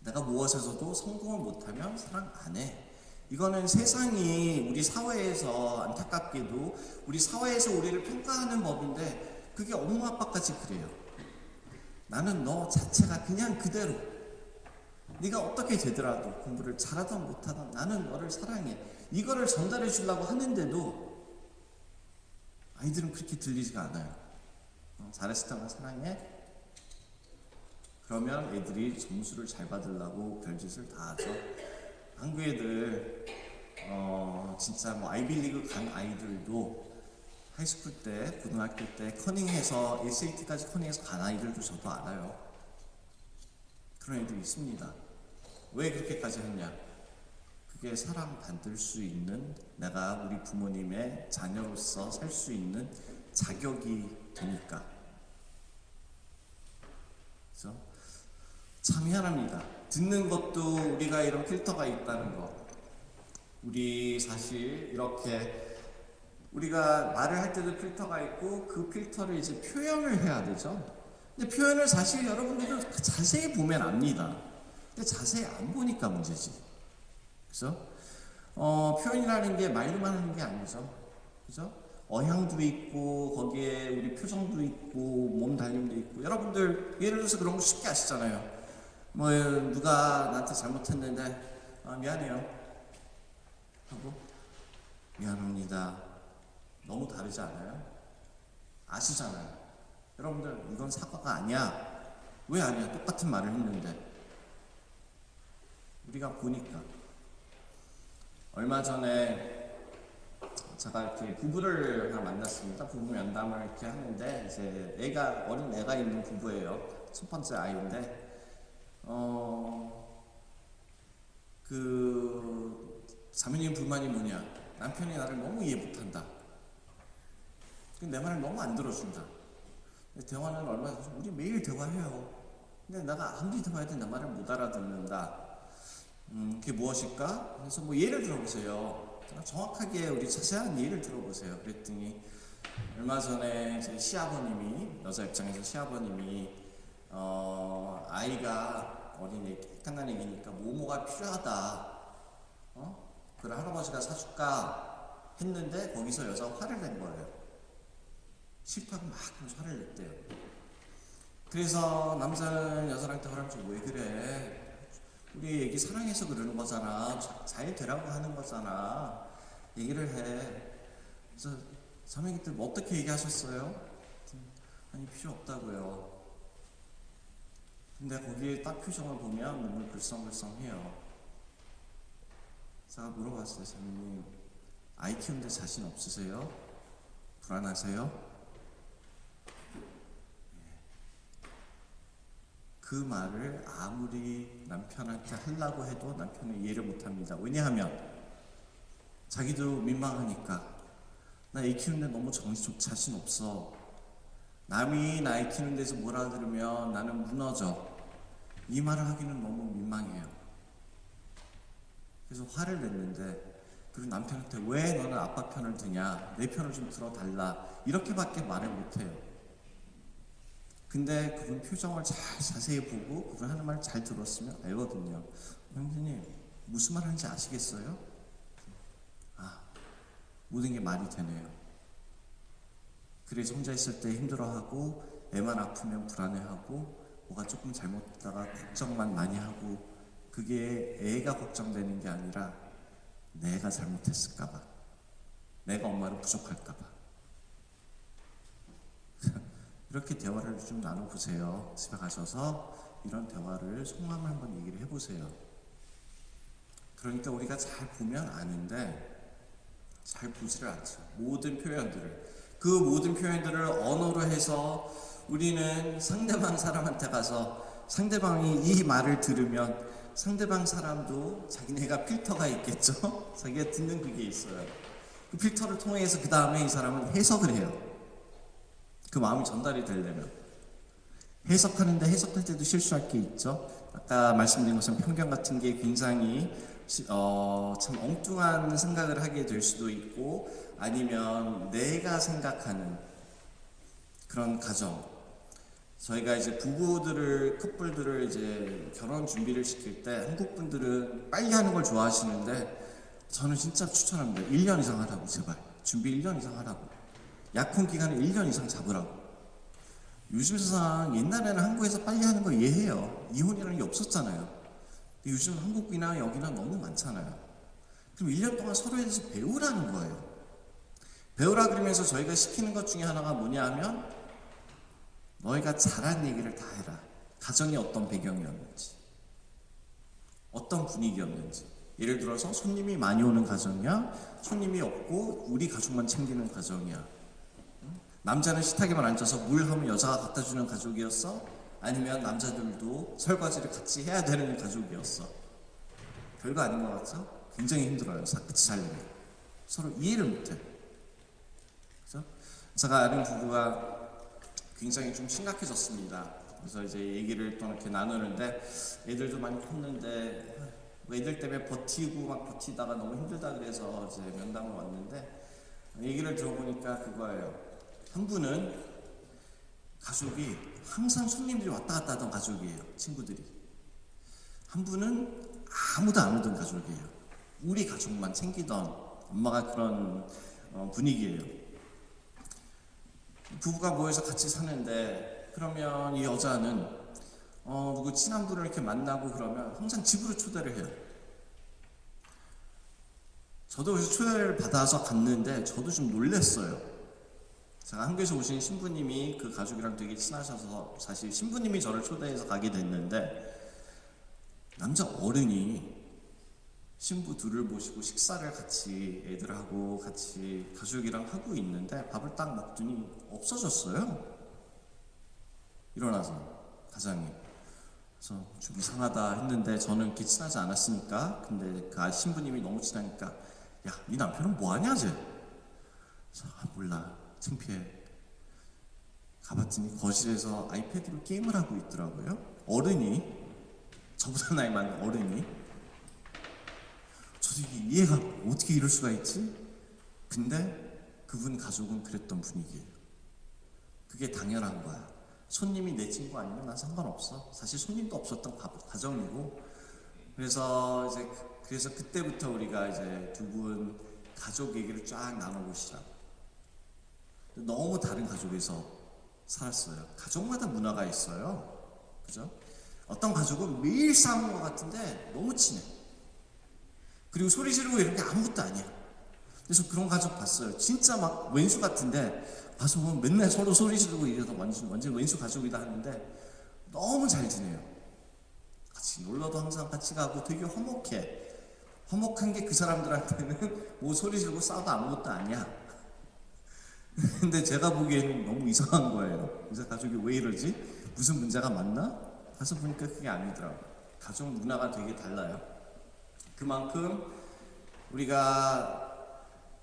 내가 무엇에서도 성공을 못하면 사랑 안 해. 이거는 세상이 우리 사회에서 안타깝게도 우리 사회에서 우리를 평가하는 법인데 그게 엄마 아빠까지 그래요. 나는 너 자체가 그냥 그대로 네가 어떻게 되더라도 공부를 잘하든 못하든 나는 너를 사랑해. 이거를 전달해 주려고 하는데도 아이들은 그렇게 들리지가 않아요. 잘했을 때만 사랑해? 그러면 애들이 점수를 잘 받으려고 별짓을 다 하죠. 한국 애들 진짜 아이빌리그 간 아이들도 하이스쿨 때, 고등학교 때 커닝해서 SAT까지 커닝해서 간 아이들도 저도 알아요. 그런 애들이 있습니다. 왜 그렇게까지 했냐? 그게 사랑받을 수 있는 내가 우리 부모님의 자녀로서 살 수 있는 자격이 되니까. 그래서 참 희한합니다. 듣는 것도 우리가 이런 필터가 있다는 거. 우리 사실 이렇게 우리가 말을 할 때도 필터가 있고 그 필터를 이제 표현을 해야 되죠. 근데 표현을 사실 여러분들도 자세히 보면 압니다. 근데 자세히 안 보니까 문제지. 그죠? 표현이라는 게 말로만 하는 게 아니죠. 그죠? 어향도 있고 거기에 우리 표정도 있고 몸 달림도 있고. 여러분들 예를 들어서 그런 거 쉽게 아시잖아요. 누가 나한테 잘못했는데 미안해요 하고 미안합니다. 너무 다르지 않아요? 아시잖아요. 여러분들 이건 사과가 아니야. 왜 아니야? 똑같은 말을 했는데. 우리가 보니까 얼마 전에 제가 이렇게 부부를 하나 만났습니다. 부부 면담을 이렇게 하는데 이제 어린 애가 있는 부부예요. 첫 번째 아이인데 자매님 불만이 뭐냐? 남편이 나를 너무 이해 못한다. 근데 내 말을 너무 안 들어준다. 대화는 얼마나 우리 매일 대화해요. 근데 내가 아무리 대화해도 내 말을 못 알아듣는다. 그게 무엇일까? 그래서 뭐 예를 들어보세요. 정확하게 우리 자세한 예를 들어보세요. 그랬더니 얼마 전에 제 시아버님이, 여자 입장에서 시아버님이 아이가 어린애 깐난 애기니까 모모가 필요하다. 그래 할아버지가 사줄까 했는데 거기서 여자가 화를 낸 거예요. 싫다고 막 화를 냈대요. 그래서 남자는 여자한테 화를 왜 그래? 우리 애기 사랑해서 그러는 거잖아. 잘 되라고 하는 거잖아. 얘기를 해. 그래서 자매님들 뭐 어떻게 얘기하셨어요? 아니 필요 없다고요. 근데 거기에 딱 표정을 보면 눈물 글썽글썽해요. 제가 물어봤어요. 자매님 아이 키우는데 자신 없으세요? 불안하세요? 그 말을 아무리 남편한테 하려고 해도 남편은 이해를 못합니다. 왜냐하면 자기도 민망하니까. 나 애 키우는데 너무 자신 없어. 남이 나 애 키우는 데서 뭐라 들으면 나는 무너져. 이 말을 하기는 너무 민망해요. 그래서 화를 냈는데, 그리고 남편한테 왜 너는 아빠 편을 드냐, 내 편을 좀 들어달라, 이렇게밖에 말을 못해요. 근데 그분 표정을 잘 자세히 보고 그분 하는 말 잘 들었으면 알거든요. 형제님 무슨 말 하는지 아시겠어요? 모든 게 말이 되네요. 그래서 혼자 있을 때 힘들어하고 애만 아프면 불안해하고 뭐가 조금 잘못되다가 걱정만 많이 하고, 그게 애가 걱정되는 게 아니라 내가 잘못했을까봐, 내가 엄마를 부족할까봐. 이렇게 대화를 좀 나눠보세요. 집에 가셔서 이런 대화를 속마음을 한번 얘기를 해보세요. 그러니까 우리가 잘 보면 아는데 잘 보지를 않죠. 모든 표현들을, 그 모든 표현들을 언어로 해서 우리는 상대방 사람한테 가서 상대방이 이 말을 들으면 상대방 사람도 자기네가 필터가 있겠죠. 자기가 듣는 그게 있어요. 그 필터를 통해서 그 다음에 이 사람은 해석을 해요. 그 마음이 전달이 되려면. 해석하는데 해석할 때도 실수할 게 있죠. 아까 말씀드린 것처럼 편견 같은 게 굉장히 참 엉뚱한 생각을 하게 될 수도 있고, 아니면 내가 생각하는 그런 가정, 저희가 이제 부부들을, 커플들을 이제 결혼 준비를 시킬 때 한국 분들은 빨리 하는 걸 좋아하시는데 저는 진짜 추천합니다. 1년 이상 하라고. 제발 준비 1년 이상 하라고. 약혼 기간을 1년 이상 잡으라고. 요즘 세상, 옛날에는 한국에서 빨리 하는 거 이해해요. 이혼이라는 게 없었잖아요. 근데 요즘 한국이나 여기나 너무 많잖아요. 그럼 1년 동안 서로에 대해서 배우라는 거예요. 배우라 그러면서 저희가 시키는 것 중에 하나가 뭐냐 하면, 너희가 잘한 얘기를 다 해라. 가정이 어떤 배경이었는지, 어떤 분위기였는지. 예를 들어서 손님이 많이 오는 가정이야, 손님이 없고 우리 가족만 챙기는 가정이야. 남자는 식탁에만 앉아서 물 하면 여자가 갖다 주는 가족이었어? 아니면 남자들도 설거지를 같이 해야 되는 가족이었어? 별거 아닌 것 같죠? 굉장히 힘들어요. 같이 살려면. 서로 이해를 못해. 그죠? 제가 아는 부부가 굉장히 좀 심각해졌습니다. 그래서 이제 얘기를 또 이렇게 나누는데, 애들도 많이 컸는데 애들 때문에 버티고 막 버티다가 너무 힘들다 그래서 이제 면담을 왔는데, 얘기를 들어보니까 그거예요. 한 분은 가족이 항상 손님들이 왔다 갔다 하던 가족이에요. 친구들이. 한 분은 아무도 안 오던 가족이에요. 우리 가족만 챙기던, 엄마가 그런 분위기예요. 부부가 모여서 같이 사는데, 그러면 이 여자는 누구 친한 분을 이렇게 만나고 그러면 항상 집으로 초대를 해요. 저도 그래서 초대를 받아서 갔는데 저도 좀 놀랬어요. 제가 한국에서 오신 신부님이 그 가족이랑 되게 친하셔서 사실 신부님이 저를 초대해서 가게 됐는데, 남자 어른이 신부 둘을 모시고 식사를 같이 애들하고 같이 가족이랑 하고 있는데 밥을 딱 먹더니 없어졌어요. 일어나서 가장이. 그래서 좀 이상하다 했는데 저는 그렇게 친하지 않았으니까. 근데 그 신부님이 너무 친하니까, 야, 네 남편은 뭐하냐 쟤? 그래서 몰라. 창피해. 가봤더니 거실에서 아이패드로 게임을 하고 있더라고요. 어른이, 저보다 나이 많은 어른이. 저도 이게 이해가 어떻게 이럴 수가 있지? 근데 그분 가족은 그랬던 분위기예요. 그게 당연한 거야. 손님이 내 친구 아니면 난 상관없어. 사실 손님도 없었던 가정이고. 그래서 그때부터 우리가 이제 두 분 가족 얘기를 쫙 나눠보시라고. 너무 다른 가족에서 살았어요. 가족마다 문화가 있어요. 그죠? 어떤 가족은 매일 싸우는 것 같은데 너무 친해. 그리고 소리 지르고 이런 게 아무것도 아니야. 그래서 그런 가족 봤어요. 진짜 막 왼수 같은데 봐서 보면 맨날 서로 소리 지르고 이래서 완전 왼수 가족이다 하는데 너무 잘 지내요. 같이 놀러도 항상 같이 가고 되게 화목해. 화목한 게 그 사람들한테는 뭐 소리 지르고 싸워도 아무것도 아니야. 근데 제가 보기에는 너무 이상한 거예요. 이 가족이 왜 이러지? 무슨 문제가 많나? 가서 보니까 그게 아니더라고요. 가족 문화가 되게 달라요. 그만큼 우리가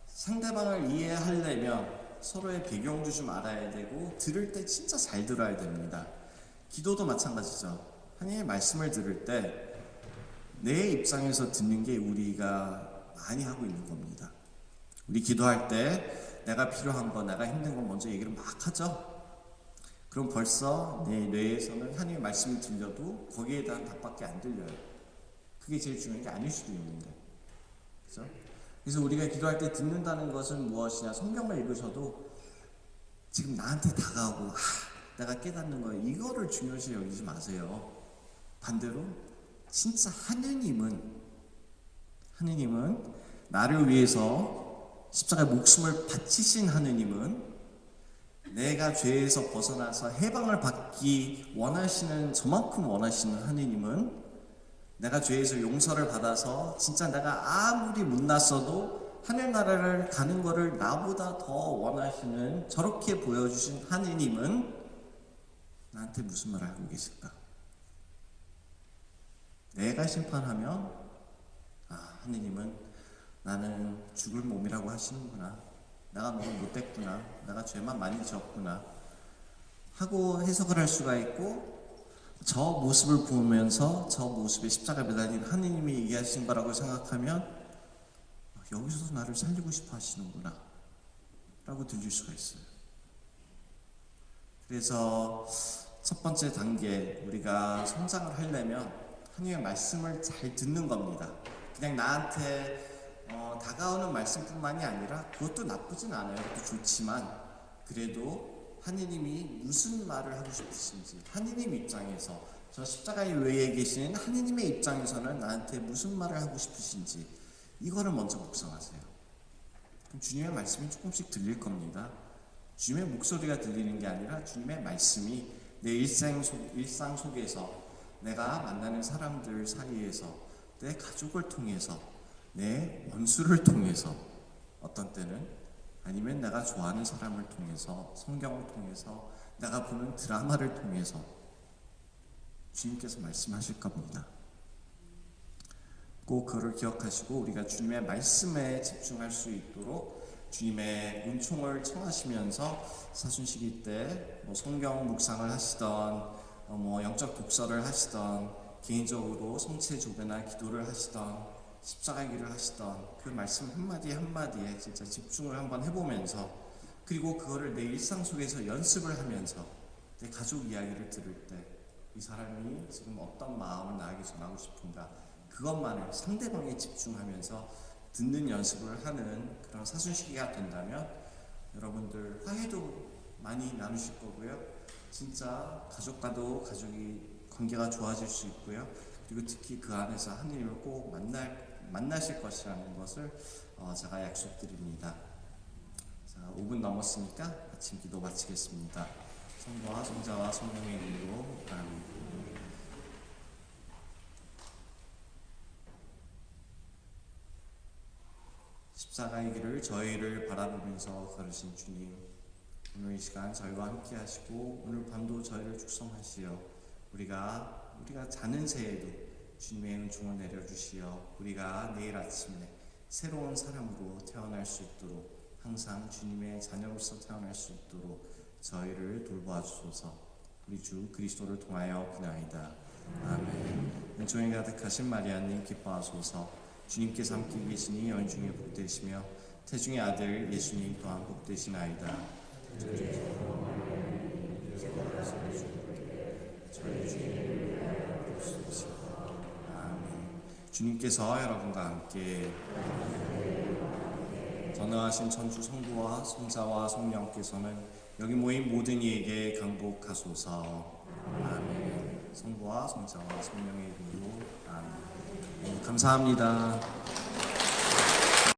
상대방을 이해하려면 서로의 배경도 좀 알아야 되고 들을 때 진짜 잘 들어야 됩니다. 기도도 마찬가지죠. 하나님의 말씀을 들을 때 내 입장에서 듣는 게 우리가 많이 하고 있는 겁니다. 우리 기도할 때 내가 필요한 거, 내가 힘든 거 먼저 얘기를 막 하죠. 그럼 벌써 내 뇌에서는 하나님의 말씀이 들려도 거기에 대한 답밖에 안 들려요. 그게 제일 중요한 게 아닐 수도 있는데. 그죠? 그래서 우리가 기도할 때 듣는다는 것은 무엇이냐? 성경을 읽으셔도 지금 나한테 다가오고 내가 깨닫는 거예요. 이거를 중요시 여기지 마세요. 반대로 진짜 하느님은 나를 위해서 십자가의 목숨을 바치신 하느님은 내가 죄에서 벗어나서 해방을 받기 원하시는 저만큼 원하시는 하느님은 내가 죄에서 용서를 받아서 진짜 내가 아무리 못났어도 하늘나라를 가는 거를 나보다 더 원하시는 저렇게 보여주신 하느님은 나한테 무슨 말을 하고 계실까? 내가 심판하면 하느님은 나는 죽을 몸이라고 하시는구나. 내가 너무 못됐구나. 내가 죄만 많이 지었구나. 하고 해석을 할 수가 있고 저 모습을 보면서 저 모습에 십자가 매달린 하느님이 얘기하신 거라고 생각하면 여기서도 나를 살리고 싶어 하시는구나 라고 들릴 수가 있어요. 그래서 첫 번째 단계 우리가 성장을 하려면 하나님의 말씀을 잘 듣는 겁니다. 그냥 나한테 다가오는 말씀뿐만이 아니라 그것도 나쁘진 않아요. 그것도 좋지만 그래도 하느님이 무슨 말을 하고 싶으신지 하느님 입장에서 저 십자가의 외에 계신 하느님의 입장에서는 나한테 무슨 말을 하고 싶으신지 이거를 먼저 묵상하세요. 그럼 주님의 말씀이 조금씩 들릴 겁니다. 주님의 목소리가 들리는 게 아니라 주님의 말씀이 내 일상 속에서 내가 만나는 사람들 사이에서 내 가족을 통해서 내 원수를 통해서 어떤 때는 아니면 내가 좋아하는 사람을 통해서 성경을 통해서 내가 보는 드라마를 통해서 주님께서 말씀하실 겁니다. 꼭 그걸 기억하시고 우리가 주님의 말씀에 집중할 수 있도록 주님의 은총을 청하시면서 사순시기 때 뭐 성경 묵상을 하시던 영적 독서를 하시던 개인적으로 성체 조배나 기도를 하시던 십자가 길을 하시던 그 말씀 한마디 한마디에 진짜 집중을 한번 해보면서 그리고 그거를 내 일상 속에서 연습을 하면서 내 가족 이야기를 들을 때 이 사람이 지금 어떤 마음을 나에게 전하고 싶은가 그것만을 상대방에 집중하면서 듣는 연습을 하는 그런 사순시기가 된다면 여러분들 화해도 많이 나누실 거고요. 진짜 가족과도 가족이 관계가 좋아질 수 있고요. 그리고 특히 그 안에서 하느님을 꼭 만나실 것이라는 것을 제가 약속드립니다. 자, 5분 넘었으니까 아침 기도 마치겠습니다. 성부와 성자와 성령의 이름으로 아멘. 십자가의 길을 저희를 바라보면서 걸으신 주님, 오늘 이 시간 저희와 함께 하시고 오늘 밤도 저희를 축성하시어 우리가 자는 새에도 주님의 은총을 내려주시어 우리가 내일 아침에 새로운 사람으로 태어날 수 있도록 항상 주님의 자녀로서 태어날 수 있도록 저희를 돌보아 주소서. 우리 주 그리스도를 통하여 구나이다. 아멘. 은총이 가득하신 마리아님 기뻐하소서. 주님께서 함께 계시니 여인 중에 복되시며 태중의 아들 예수님 또한 복되시나이다. 저희 주님을 위하여 주옵소서. 아멘. 주님께서 여러분과 함께 전능하신 천주 성부와 성자와 성령께서는 여기 모인 모든 이에게 강복하소서. 아멘. 성부와 성자와 성령의 이름으로 아멘. 감사합니다.